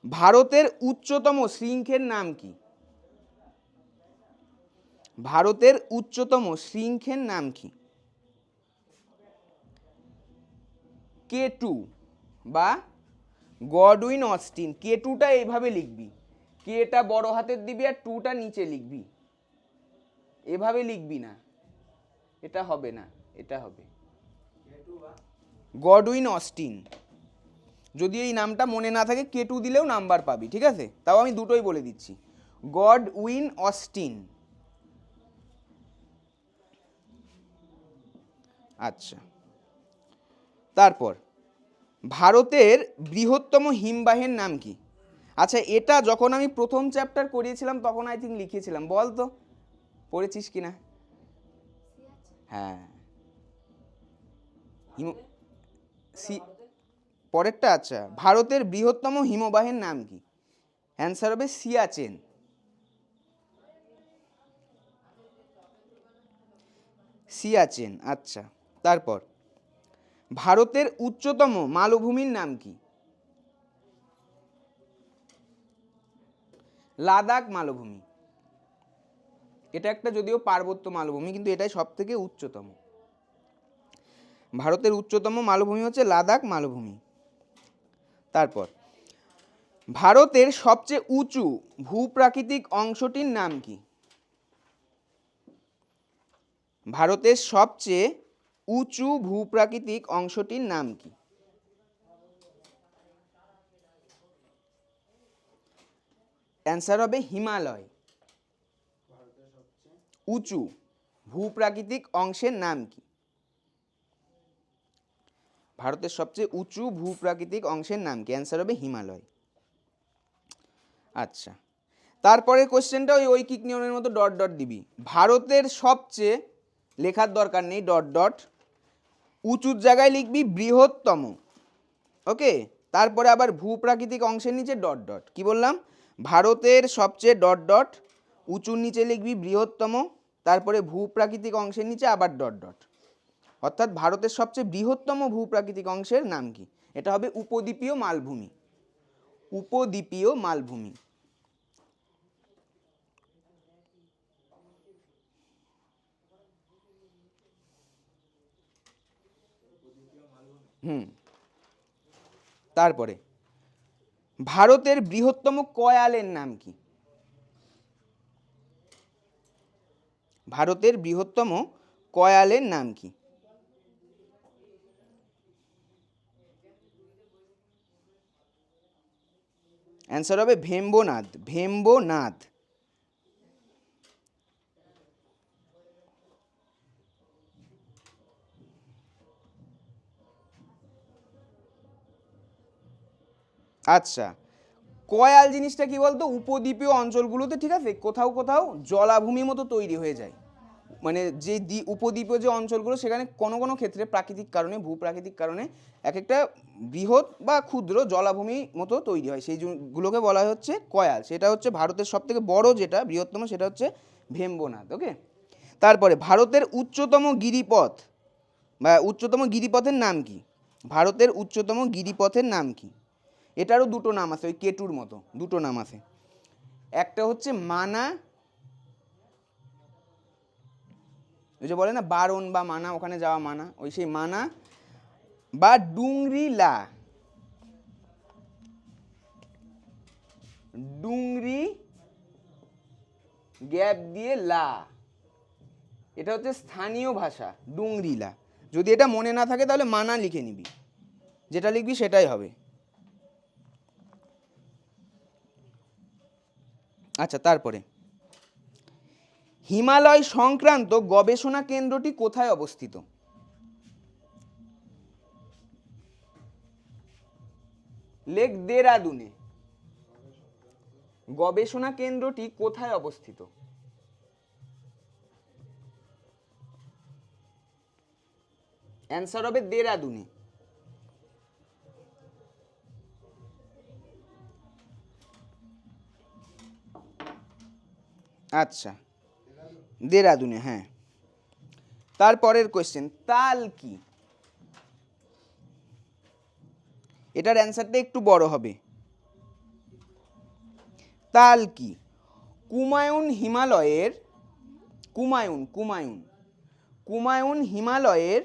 [SPEAKER 1] ভারতের উচ্চতম শৃঙ্খের নাম কি? ভারতের উচ্চতম শৃঙ্খের নাম কি? K2 বা গডউইন অস্টিন। K2টা এইভাবে লিখবি, কেটা বড় হাতের দিবি আর 2টা নিচে লিখবি, এভাবে লিখবি না, এটা হবে না, এটা হবে গডউইন অস্টিন। যদি এই নামটা মনে না থাকে K2 দিলেও নাম্বার পাবি, ঠিক আছে, তাও আমি দুটোই বলে দিচ্ছি, গডউইন অস্টিন। আচ্ছা, তারপর ভারতের বৃহত্তম হিমবাহের নাম কি? আচ্ছা, এটা যখন আমি প্রথম চ্যাপ্টার করিয়েছিলাম তখন আই থিঙ্ক লিখেছিলাম, বল তো পড়েছিস কিনা? হ্যাঁ, পরেরটা। আচ্ছা, ভারতের বৃহত্তম হিমবাহের নাম কি? অ্যান্সার হবে সিয়াচেন। সিয়াচেন। আচ্ছা, তারপর ভারতের উচ্চতম মালভূমির নাম কি? লাদাখ মালভূমি। এটা একটা যদিও পার্বত্য মালভূমি, কিন্তু এটাই সব থেকে উচ্চতম। ভারতের উচ্চতম মালভূমি হচ্ছে লাদাখ মালভূমি। তারপর ভারতের সবচেয়ে উঁচু ভূপ্রাকৃতিক অংশটির নাম কি? ভারতের সবচেয়ে উঁচু ভূপ্রাকৃতিক অংশটির নাম কি? অ্যান্সার হবে হিমালয়। উঁচু ভূপ্রাকৃতিক অংশের নাম কি? ভারতের সবচেয়ে উঁচু ভূপ্রাকৃতিক অংশের নাম কি? অ্যান্সার হবে হিমালয়। আচ্ছা, তারপরে কোশ্চেনটা ওই ঐকিক নিয়মের মতো ডট ডট দিবি। ভারতের সবচেয়ে লেখার দরকার নেই, ডট ডট, উঁচুর জায়গায় লিখবি বৃহত্তম, ওকে, তারপরে আবার ভূপ্রাকৃতিক অংশের নিচে ডট ডট। কি বললাম? ভারতের সবচেয়ে ডট ডট, উঁচুর নিচে লিখবি বৃহত্তম, তারপরে ভূপ্রাকৃতিক অংশের নিচে আবার ডট ডট। অর্থাৎ ভারতের সবচেয়ে বৃহত্তম ভূপ্রাকৃতিক অংশের নাম কি? এটা হবে উপদ্বীপীয় মালভূমি। উপদ্বীপীয় মালভূমি। তারপরে ভারতের বৃহত্তম কয়ালের নাম কি? ভারতের বৃহত্তম কয়ালের নাম কি? অ্যান্সার হবে ভেম্বনাদ। ভেম্বনাদ। আচ্ছা, কয়াল জিনিসটা কি বলতো, উপদ্বীপীয় অঞ্চলগুলোতে, ঠিক আছে, কোথাও কোথাও জলাভূমি মতো তৈরি হয়ে যায়। মানে যে উপদ্বীপীয় যে অঞ্চলগুলো, সেখানে কোনো কোনো ক্ষেত্রে প্রাকৃতিক কারণে, ভূপ্রাকৃতিক কারণে এক একটা বৃহৎ বা ক্ষুদ্র জলাভূমি মতো তৈরি হয়, সেই গুলোকে বলা হচ্ছে কয়াল। সেটা হচ্ছে ভারতের সবথেকে বড়, যেটা বৃহত্তম, সেটা হচ্ছে ভেম্বনাদ। ওকে। তারপরে ভারতের উচ্চতম গিরিপথ বা উচ্চতম গিরিপথের নাম কি? ভারতের উচ্চতম গিরিপথের নাম কি? এটারও দুটো নাম আছে, ওই কেটুর মতো দুটো নাম আছে। একটা হচ্ছে মানা, ওই যে বলে না বারণ বা মানা, ওখানে যাওয়া মানা, ওই সেই মানা, বা ডুংরি লা। ডুংরি গ্যাপ দিয়ে লা, এটা হচ্ছে স্থানীয় ভাষা, ডুংরিলা। যদি এটা মনে না থাকে তাহলে মানা লিখে নিবি, যেটা লিখবি সেটাই হবে। আচ্ছা, তারপরে হিমালয় সংক্রান্ত গবেষণা কেন্দ্রটি কোথায় অবস্থিত? লেক দেরাদুনে। গবেষণা কেন্দ্রটি কোথায় অবস্থিত? অ্যান্সার হবে দেরাদুনে। আচ্ছা, দেরাদুনে, হ্যাঁ। তারপরের কোয়েশ্চেন, তাল কি? এটার অ্যান্সারটা একটু বড় হবে। তাল কি? কুমায়ুন হিমালয়ের, কুমায়ুন কুমায়ুন কুমায়ুন হিমালয়ের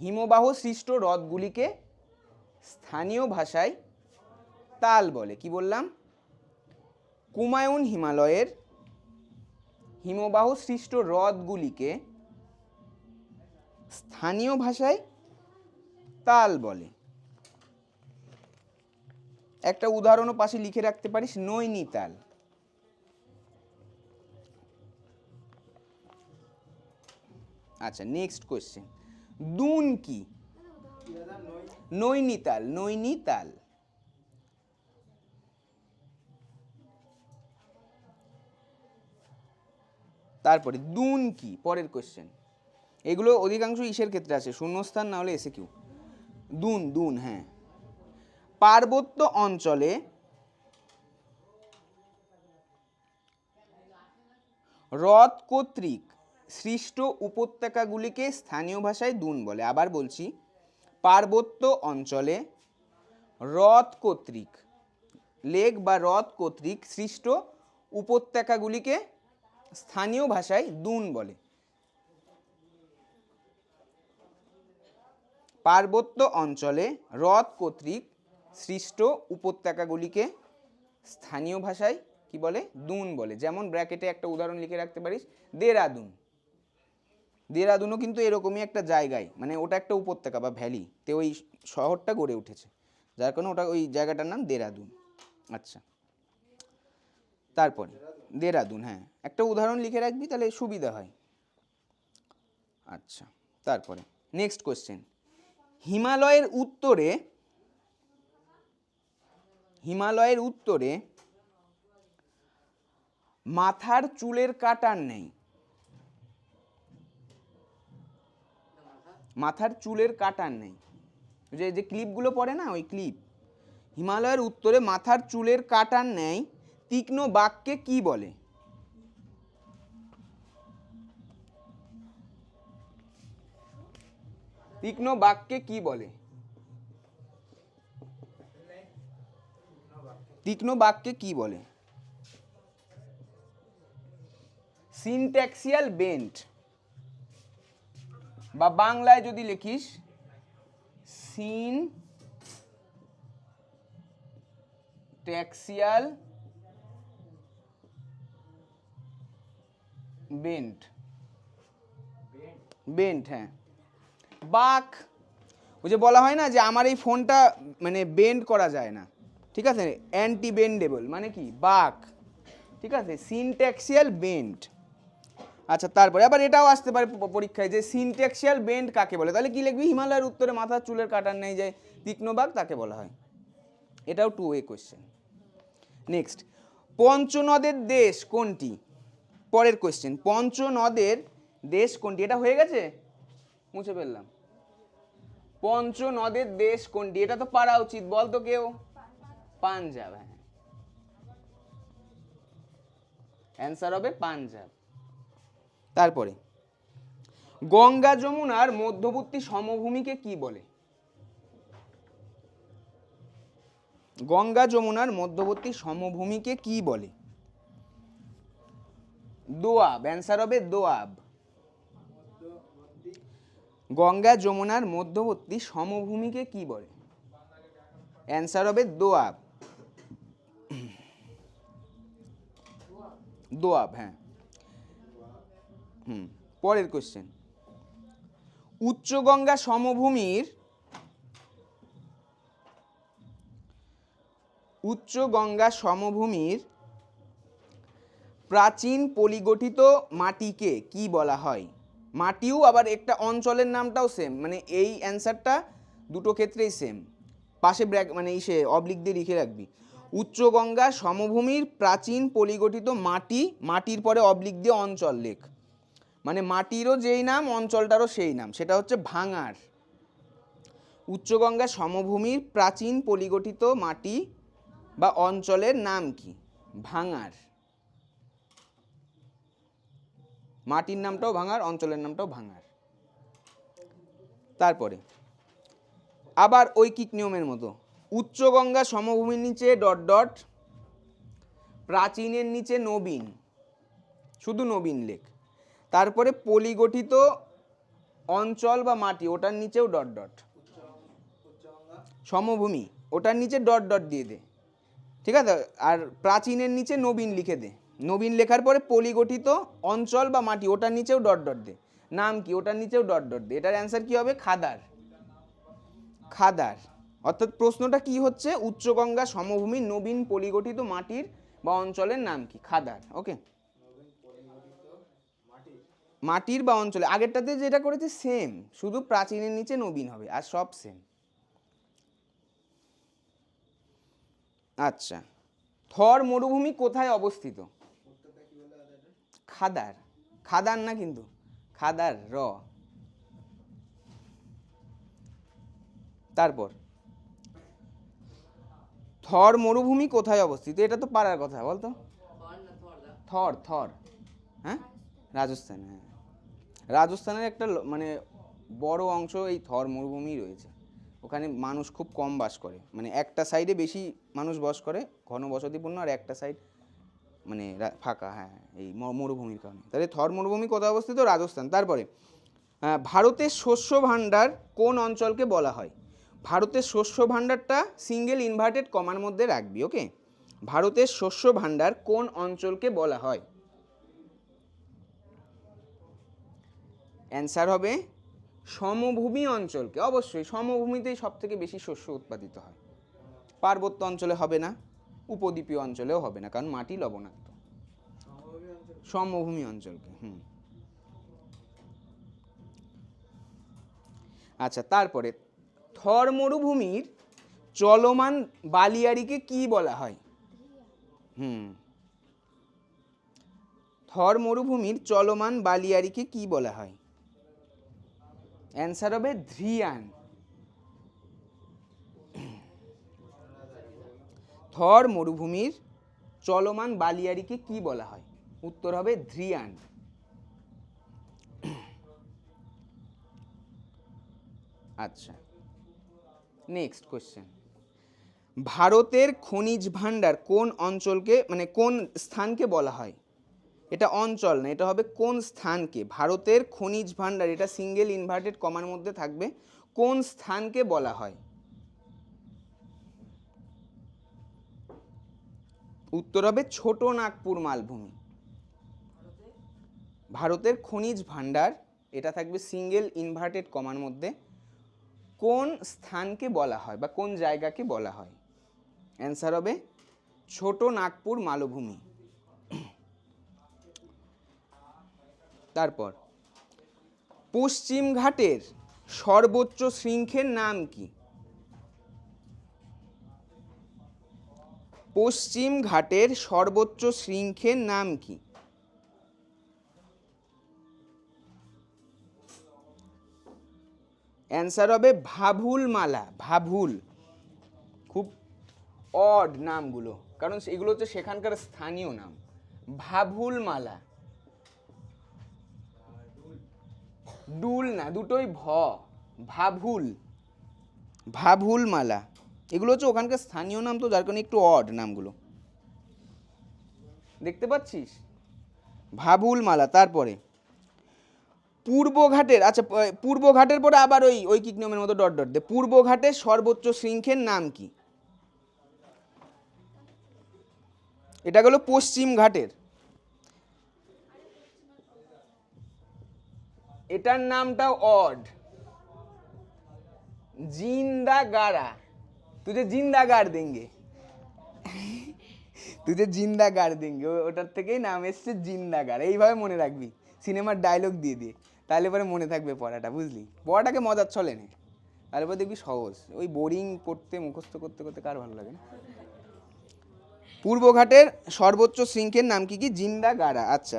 [SPEAKER 1] হিমবাহ সৃষ্ট হ্রদগুলিকে স্থানীয় ভাষায় তাল বলে। কি বললাম? কুমায়ুন হিমালয়ের হিমবাহ সৃষ্ট হ্রদগুলিকে স্থানীয় ভাষায় তাল বলে। একটা উদাহরণও পাশে লিখে রাখতে পারিস, নৈনিতাল। আচ্ছা, নেক্সট কোয়েশ্চেন, দুন কি? নৈনিতাল, নৈনিতাল। তারপরে দুন কি? পরের কোয়েশ্চেন। এগুলো অধিকাংশ ইসের ক্ষেত্রে আছে, শূন্যস্থান না হলে এসে কিউ। দুন, দুন, হ্যাঁ। পার্বত্য অঞ্চলে হ্রদ কর্তৃক সৃষ্ট উপত্যকাগুলিকে স্থানীয় ভাষায় দুন বলে। আবার বলছি, পার্বত্য অঞ্চলে হ্রদ কর্তৃক, লেক বা হ্রদ কর্তৃক সৃষ্ট উপত্যকাগুলিকে স্থানীয় ভাষায় দুন বলে। পার্বত্য অঞ্চলে হ্রদ কর্তৃক সৃষ্ট উপত্যকাগুলিকে স্থানীয় ভাষায় কি বলে? দুন বলে। যেমন ব্র্যাকেটে একটা উদাহরণ লিখে রাখতে পারিস, দেরাদুন। দেরাদুনও কিন্তু এরকমই একটা জায়গায়, মানে ওটা একটা উপত্যকা বা ভ্যালি তে ওই শহরটা গড়ে উঠেছে, যার কারণে ওটা, ওই জায়গাটার নাম দেরাদুন। আচ্ছা, তারপরে দেরাদুন, হ্যাঁ, একটা উদাহরণ লিখে রাখবি তাহলে সুবিধা হয়। আচ্ছা, তারপরে নেক্সট কোয়েশ্চেন, হিমালয়ের উত্তরে, হিমালয়ের উত্তরে মাথার চুলের কাটার নেই। মাথার চুলের কাটার নেই, যে যে ক্লিপগুলো পড়ে না, ওই ক্লিপ। হিমালয়ের উত্তরে মাথার চুলের কাটার নেই তীক্ষ্ণ বাঘকে কি বলে? তীক্ষ্ণ বাঘকে কি বলে? তীক্ষ্ণ বাঘকে কি বলে? সিনট্যাক্সিয়াল বেন্ট। বা বাংলায় যদি লিখিস সিনট্যাক্সিয়াল বেন্ট, হ্যাঁ বাঁক। ওই যে বলা হয় না যে আমার এই ফোনটা মানে বেন্ড করা যায় না, ঠিক আছে, অ্যান্টি বেন্ডেবল মানে কি বাঁক, ঠিক আছে, সিনট্যাক্সিয়াল বেন্ট। আচ্ছা তারপরে আবার এটাও আসতে পারে পরীক্ষায় যে সিনট্যাক্সিয়াল বেন্ট কাকে বলে, তাহলে কি লিখবি, হিমালয়ের উত্তরে মাথার চুলের কাটার নেই যায় তীক্ষ্ণ বাঁক তাকে বলা হয়। এটাও 2A কোশ্চেন। নেক্সট, পঞ্চনদের দেশ কোনটি? পরের কোশ্চেন, পঞ্চনদের দেশ কোনটি? এটা হয়ে গেছে, মুছে ফেললাম। পঞ্চনদের দেশ কোনটি? এটা তো পারা উচিত, বলতো কেউ? পাঞ্জাব, হ্যাঁ অ্যান্সার হবে পাঞ্জাব। তারপরে গঙ্গা যমুনার মধ্যবর্তী সমভূমিকে কি বলে? গঙ্গা যমুনার মধ্যবর্তী সমভূমিকে কি বলে? দোয়াব, অ্যান্সার হবে দোয়াব। গঙ্গা যমুনার মধ্যবর্তী সমভূমিকে কি বলে? অ্যান্সার হবে দোয়াব। দোয়াব, হ্যাঁ। পরের কোশ্চেন, উচ্চ গঙ্গা সমভূমির প্রাচীন পলিগঠিত মাটিকে কি বলা হয়? মাটিও আবার একটা অঞ্চলের নামটাও সেম, মানে এই অ্যান্সারটা দুটো ক্ষেত্রেই সেম। পাশে মানে ইসে অবলিক দিয়ে লিখে রাখবি, উচ্চ গঙ্গা সমভূমির প্রাচীন পলিগঠিত মাটি, মাটির পরে অবলিক দিয়ে অঞ্চল লেখ, মানে মাটিরও যেই নাম অঞ্চলটারও সেই নাম, সেটা হচ্ছে ভাঙার। উচ্চ গঙ্গা সমভূমির প্রাচীন পলিগঠিত মাটি বা অঞ্চলের নাম কি? ভাঙার। মাটির নামটাও ভাঙার, অঞ্চলের নামটাও ভাঙার। তারপরে আবার ঐকিক নিয়মের মতো, উচ্চ গঙ্গা সমভূমির নিচে ... প্রাচীনের নিচে নবীন, শুধু নবীন লেখ। তারপরে পলিগঠিত অঞ্চল বা মাটি, ওটার নিচেও ... সমভূমি, ওটার নিচে ... দিয়ে দে, ঠিক আছে। আর প্রাচীনের নিচে নবীন লিখে দে, নবীন লেখার পরে পলিগঠিত অঞ্চল বা মাটি, ওটার নিচেও ... দে। নাম কি? ওটার নিচেও ... দে। এটার অ্যান্সার কি হবে? খাদার। খাদার। অর্থাৎ প্রশ্নটা কি হচ্ছে, উচ্চ গঙ্গা সমভূমির নবীন পলিগঠিত মাটির বা অঞ্চলের নাম কি? খাদার। ওকে, মাটির বা অঞ্চলে, আগেরটাতে যেটা করেছে সেম, শুধু প্রাচীনের নিচে নবীন হবে, আর সব সেম। আচ্ছা, থর মরুভূমি কোথায় অবস্থিত? খাদার। খাদার না কিন্তু, খাদার র। তারপর থর মরুভূমি কোথায় অবস্থিত? এটা তো পারার কথা, বলতো। থর, থর, হ্যাঁ রাজস্থান, হ্যাঁ রাজস্থানের একটা মানে বড় অংশ এই থর মরুভূমি রয়েছে, ওখানে মানুষ খুব কম বাস করে, মানে একটা সাইডে বেশি মানুষ বাস করে ঘনবসতিপূর্ণ, আর একটা সাইড মানে ফাঁকা, হ্যাঁ এই মরুভূমির কারণে। তাহলে থর মরুভূমি কোথায় অবস্থিত? রাজস্থান। তারপরে ভারতের শস্য ভাণ্ডার কোন অঞ্চলকে বলা হয়? ভারতের শস্য ভাণ্ডারটা সিঙ্গেল ইনভার্টেড কমার মধ্যে রাখবি, ওকে। ভারতের শস্য ভাণ্ডার কোন অঞ্চলকে বলা হয়? অ্যান্সার হবে সমভূমি অঞ্চলকে। অবশ্যই সমভূমিতেই সব থেকে বেশি শস্য উৎপাদিত হয়, পার্বত্য অঞ্চলে হবে না, উপদ্বীপীয় অঞ্চলেও হবে না, কারণ মাটি লবণাক্ত। সমভূমি অঞ্চলকে। আচ্ছা, তারপরে থর মরুভূমির চলমান বালিয়াড়িকে কি বলা হয়? থর মরুভূমির চলমান বালিয়াড়িকে কি বলা হয়? অ্যান্সার হবে ধ্রিয়ান। থর মরুভূমির চলমান বালিয়াড়িকে কি বলা হয়? উত্তর হবে ধ্রিয়ান। আচ্ছা, নেক্সট কোশ্চেন, ভারতের খনিজ ভাণ্ডার কোন অঞ্চলকে মানে কোন স্থানকে বলা হয়? এটা অঞ্চল না, এটা হবে কোন স্থানকে, ভারতের খনিজ ভাণ্ডার, এটা সিঙ্গেল ইনভার্টেড কমার মধ্যে থাকবে, কোন স্থানকে বলা হয়? উত্তর হবে ছোট নাগপুর মালভূমি। ভারতের খনিজ ভাণ্ডার, এটা থাকবে সিঙ্গেল ইনভার্টেড কমার মধ্যে, কোন স্থানকে বলা হয় বা কোন জায়গাকে বলা হয়? অ্যান্সার হবে ছোট নাগপুর মালভূমি। তারপর পশ্চিম ঘাটের সর্বোচ্চ শৃঙ্খের নাম কি? পশ্চিম ঘাটের সর্বোচ্চ শৃঙ্খের নাম কি? অ্যান্সার হবে ভাভুল মালা। ভাভুল, খুব অড নামগুলো, কারণ এগুলো হচ্ছে সেখানকার স্থানীয় নাম। ভাভুল মালা, ডুল না, দুটোই ভ, ভাভুল, ভাভুল মালা, এগুলো হচ্ছে ওখানকার স্থানীয় নাম, তো যার কারণে একটু অড নামগুলো, দেখতে পাচ্ছিস? ভাভুল মালা। তারপরে পূর্বঘাটের, আচ্ছা পূর্বঘাটের পরে আবার ওই ঐকিক নিয়মের মতো ডট ডট দে, পূর্বঘাটের সর্বোচ্চ শৃঙ্খের নাম কি? এটা গেল পশ্চিম ঘাটের। এটার নামটাও অড, জিন্দাগাড়া। তুঝে জিন্দাগাড় দেঙ্গে, তুঝে জিন্দাগাড় দেঙ্গে, ওটার থেকেই নাম এসছে জিন্দাগাড়। এইভাবে মনে রাখবি, সিনেমার ডায়লগ দিয়ে দিয়ে, তাহলে পরে মনে থাকবে পড়াটা, বুঝলি? পড়াটাকে মজার ছলে নে, তাহলে পরে দেখবি সহজ। ওই বোরিং পড়তে মুখস্থ করতে করতে কার ভালো লাগে না? পূর্বঘাটের সর্বোচ্চ শৃঙ্খের নাম কি? জিন্দাগাড়া। আচ্ছা,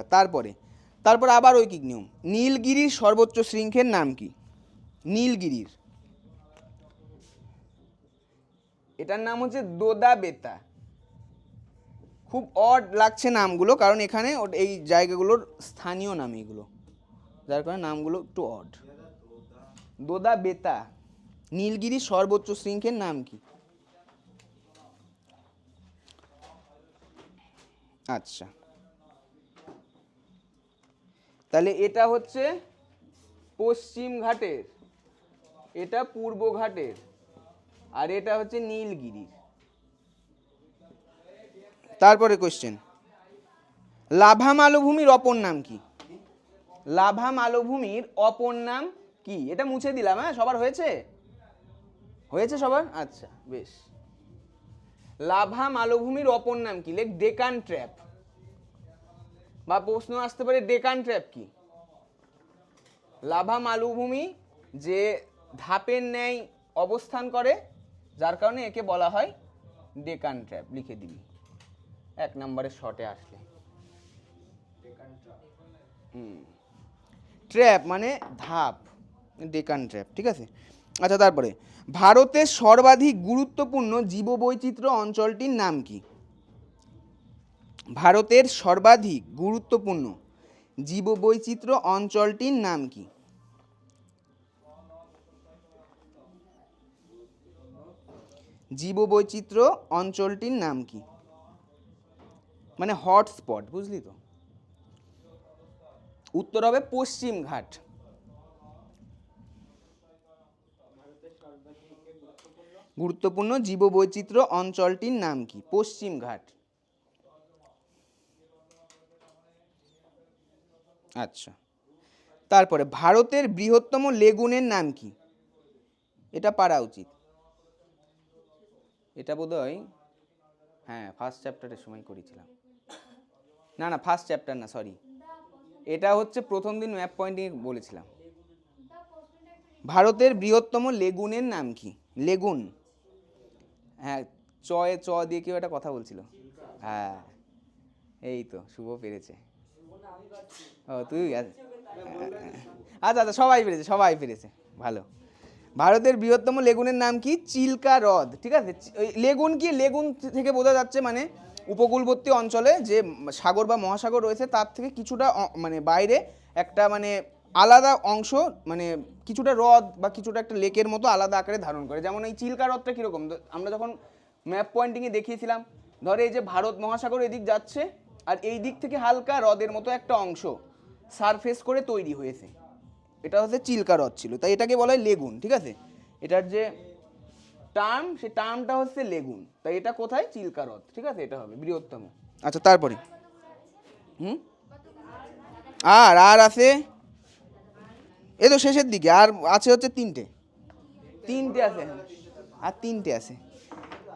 [SPEAKER 1] তারপর আবার ঐকিক নিয়ম, নীলগিরির সর্বোচ্চ শৃঙ্খের নাম কি? নীলগিরির, এটার নাম হচ্ছে দোদা বেতা। খুব অড লাগছে নামগুলো, কারণ এখানে এই জায়গাগুলোর স্থানীয় নাম এগুলো, যার কারণে নামগুলো একটু অড। দোদা বেতা। নীলগিরির সর্বোচ্চ শৃঙ্খের নাম কি? আচ্ছা, তাহলে এটা হচ্ছে পশ্চিম ঘাটের, এটা পূর্ব ঘাটের, আর এটা হচ্ছে নীলগিরির। তারপরে কোশ্চেন, লাভা মালভূমির অপর নাম কি? লাভা মালভূমির অপর নাম কি? এটা মুছে দিলাম, হ্যাঁ, সবার হয়েছে? হয়েছে সবার? আচ্ছা, বেশ। লাভা মালভূমির অপর নাম কি? লেখ ডেকান ট্র্যাপ, বা প্রশ্ন আসতে পারে ডেকান ট্র্যাপ কি? লাভা মালভূমি যে ধাপের ন্যায় অবস্থান করে, যার কারণে একে বলা হয় ডেকান ট্র্যাপ। লিখে দিবি 1 নম্বরের শর্টে আসলে। ট্র্যাপ মানে ধাপ, ডেকান ট্র্যাপ, ঠিক আছে? আচ্ছা, তারপরে ভারতের সর্বাধিক গুরুত্বপূর্ণ জীববৈচিত্র্য অঞ্চলটির নাম কি? ভারতের সর্বাধিক গুরুত্বপূর্ণ জীববৈচিত্র্য অঞ্চলটির নাম কি? জীববৈচিত্র্য অঞ্চলটির নাম কি? মানে হটস্পট, বুঝলি তো? উত্তর হবে পশ্চিম ঘাট। গুরুত্বপূর্ণ জীববৈচিত্র্য অঞ্চলটির নাম কি? পশ্চিম ঘাট। আচ্ছা, তারপরে ভারতের বৃহত্তম লেগুনের নাম কি? এটা পারা উচিত, এটা বোধহয় হ্যাঁ ফার্স্ট চ্যাপ্টারের সময় করেছিলাম। না, ফার্স্ট চ্যাপ্টার না, সরি, এটা হচ্ছে প্রথম দিন ম্যাপ পয়েন্টিং বলেছিলাম। ভারতের বৃহত্তম লেগুনের নাম কি? লেগুন, হ্যাঁ, চ দিয়ে কেউ একটা কথা বলছিল। হ্যাঁ, এই তো শুভ পেরেছে। ও তুই, আচ্ছা, সবাই পেরেছে, ভালো। ভারতের বৃহত্তম লেগুনের নাম কি? চিল্কা হ্রদ, ঠিক আছে? লেগুন কি? লেগুন থেকে বোঝা যাচ্ছে মানে উপকূলবর্তী অঞ্চলে যে সাগর বা মহাসাগর রয়েছে তার থেকে কিছুটা মানে বাইরে একটা মানে আলাদা অংশ, মানে কিছুটা হ্রদ বা কিছুটা একটা লেকের মতো আলাদা আকারে ধারণ করে। যেমন এই চিল্কা হ্রদটা কীরকম, আমরা যখন ম্যাপ পয়েন্টিংয়ে দেখিয়েছিলাম, ধরে এই যে ভারত মহাসাগর এদিক যাচ্ছে, আর এই দিক থেকে হালকা হ্রদের মতো একটা অংশ সারফেস করে তৈরি হয়েছে, এটা হচ্ছে চিল্কা হ্রদ ছিল, তাই এটাকে বলা হয় লেগুন। ঠিক আছে, এটার যে টার্ম সেই টার্মটা হচ্ছে লেগুন, তাই এটা কোথায়? চিল্কা হ্রদ। ঠিক আছে, এটা হবে বৃহত্তম। আচ্ছা তারপরে আর আছে এ তো শেষের দিকে, আর আছে হচ্ছে তিনটে আছে, আর তিনটে আছে।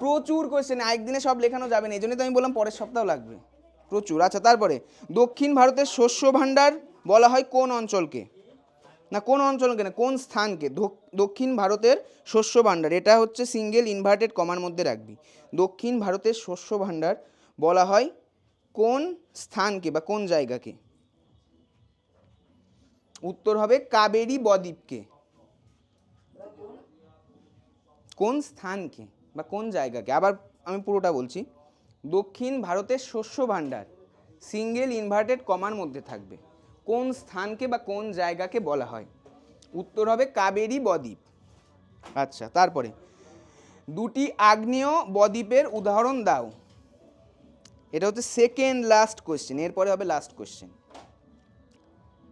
[SPEAKER 1] প্রচুর কোয়েশ্চেন, একদিনে সব লেখানো যাবে না, এই জন্যই তো আমি বললাম পরের সপ্তাহ লাগবে প্রচুর। আচ্ছা তারপরে দক্ষিণ ভারতের শস্য ভাণ্ডার বলা হয় কোন অঞ্চলকে? না কোন অঞ্চলকে না, কোন স্থানকে? দক্ষিণ ভারতের শস্য ভাণ্ডার, এটা হচ্ছে সিঙ্গেল ইনভার্টেড কমার মধ্যে রাখবি। দক্ষিণ ভারতের শস্য ভাণ্ডার বলা হয় কোন স্থানকে বা কোন জায়গাকে? উত্তর হবে কাবেরী বদ্বীপকে। কোন স্থানকে বা কোন জায়গাকে? আবার আমি পুরোটা বলছি, দক্ষিণ ভারতের শস্য ভাণ্ডার সিঙ্গেল ইনভার্টেড কমার মধ্যে থাকবে, কোন স্থানকে বা কোন জায়গাকে বলা হয়? উত্তর হবে কাবেরী বদ্বীপ। আচ্ছা তারপরে দুটি আগ্নেয় বদ্বীপের উদাহরণ দাও। এটা হচ্ছে সেকেন্ড লাস্ট কোয়েশ্চেন, এরপরে হবে লাস্ট কোয়েশ্চেন,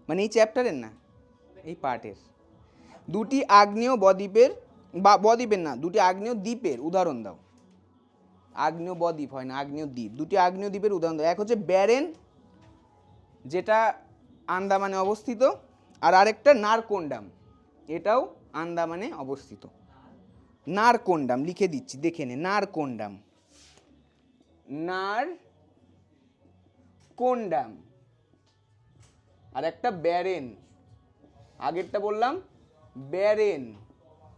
[SPEAKER 1] মানে এই চ্যাপ্টারের না, এই পার্টের। দুটি আগ্নেয় বদ্বীপের বা বদ্বীপের না, দুটি আগ্নেয় দ্বীপের উদাহরণ দাও। আগ্নেয় বদ্বীপ হয় না, আগ্নেয় দ্বীপ। দুটি আগ্নেয় দ্বীপের উদাহরণ দাও। এক হচ্ছে ব্যারেন, যেটা আন্দামানে অবস্থিত, আর আরেকটা নারকোন্ডাম, এটাও আন্দামানে অবস্থিত। নারকোন্ডাম লিখে দিচ্ছি, দেখে নে, নারকোন্ডাম, নারকোন্ডাম, আর একটা ব্যারেন, আগেরটা বললাম ব্যারেন,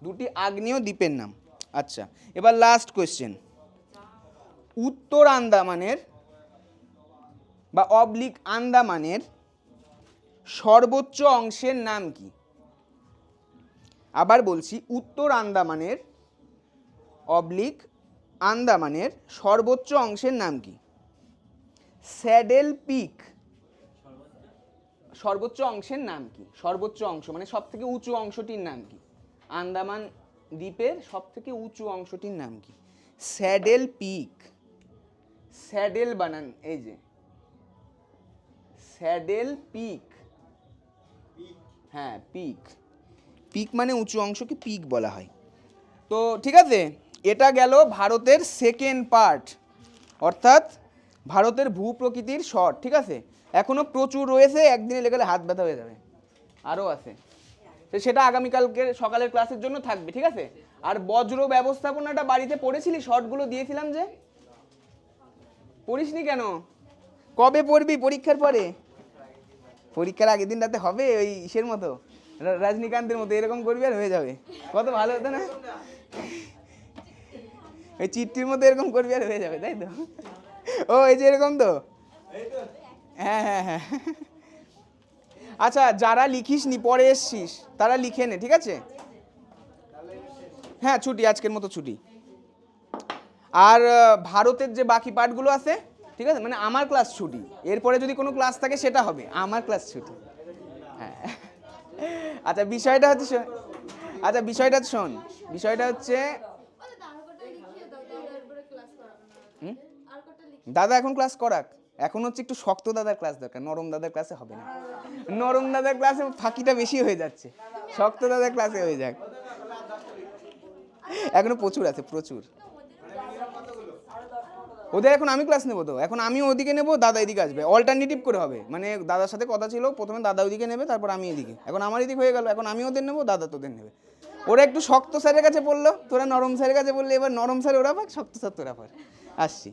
[SPEAKER 1] দুটি আগ্নেয় দ্বীপের নাম। আচ্ছা এবার লাস্ট কোয়েশ্চেন, উত্তর আন্দামানের বা অবলিক আন্দামানের সর্বোচ্চ অংশের নাম কি? আবার বলছি, উত্তর আন্দামানের অবলিক আন্দামানের সর্বোচ্চ অংশের নাম কি? Saddle peak. সর্বোচ্চ অংশের নাম কি? সর্বোচ্চ অংশ মানে সব থেকে উঁচু অংশটির নাম কি? আন্দামান দ্বীপের সব থেকে উঁচু অংশটির নাম কি? Saddle pick. স্যাডেল বানান, এই যে স্যাডেল পিক, হ্যাঁ পিক, পিক মানে উঁচু অংশকে পিক বলা হয়। তো ঠিক আছে, এটা গেল ভারতের সেকেন্ড পার্ট, অর্থাৎ ভারতের ভূপ্রকৃতির শর্ট। ঠিক আছে, এখনো প্রচুর রয়েছে, একদিনে লেখালে হাত ব্যথা হয়ে যাবে, আরও আছে, তো সেটা আগামীকালকে সকালের ক্লাসের জন্য থাকবে। ঠিক আছে, আর বজ্র ব্যবস্থাপনাটা বাড়িতে পড়েছিলি? শর্টগুলো দিয়েছিলাম যে, পড়িসনি কেন? কবে পড়বি? পরীক্ষার পরে? পরীক্ষার আগের দিন রাতে হবে ওই ইসের মতো, রজনীকান্তের মতো এরকম করবি আর হয়ে যাবে, কত ভালো হতো না? ওই চিঠির মতো এরকম করবি আর হয়ে যাবে, তাই তো? ও এই যে এরকম তো, হ্যাঁ হ্যাঁ হ্যাঁ। আচ্ছা যারা লিখিস নি পরে এসছিস তারা লিখে নে, ঠিক আছে? হ্যাঁ ছুটি, আজকের মতো ছুটি। আর ভারতের যে বাকি পার্টগুলো আছে, ঠিক আছে, মানে আমার ক্লাস ছুটি, এরপরে যদি কোনো ক্লাস থাকে সেটা হবে, আমার ক্লাস ছুটি। হ্যাঁ আচ্ছা বিষয়টা হচ্ছে, আচ্ছা বিষয়টা শোন, বিষয়টা হচ্ছে দাদা এখন ক্লাস করাক, এখন হচ্ছে একটু শক্ত দাদার ক্লাস দরকার, নরম দাদার ক্লাসে হবে না, নরম দাদার ক্লাসে ফাঁকিটা বেশি হয়ে যাচ্ছে, শক্ত দাদার ক্লাসে হয়ে যাক। এখনো প্রচুর আছে, প্রচুর। ওদের এখন আমি ক্লাস নেবো, তো এখন আমি ওদিকে নেবো, দাদা এদিকে আসবে, অল্টারনেটিভ করে হবে, মানে দাদার সাথে কথা ছিল, প্রথমে দাদা ওদিকে নেবে, তারপর আমি এদিকে, এখন আমার এদিক হয়ে গেল, এখন আমি ওদের নেবো, দাদা তোদের নেবে। ওরা একটু শক্ত স্যারের কাছে পড়লো, তোরা নরম স্যারের কাছে বললে, এবার নরম স্যার ওরা পাক, শক্ত স্যার তোরা পাক। আসছি।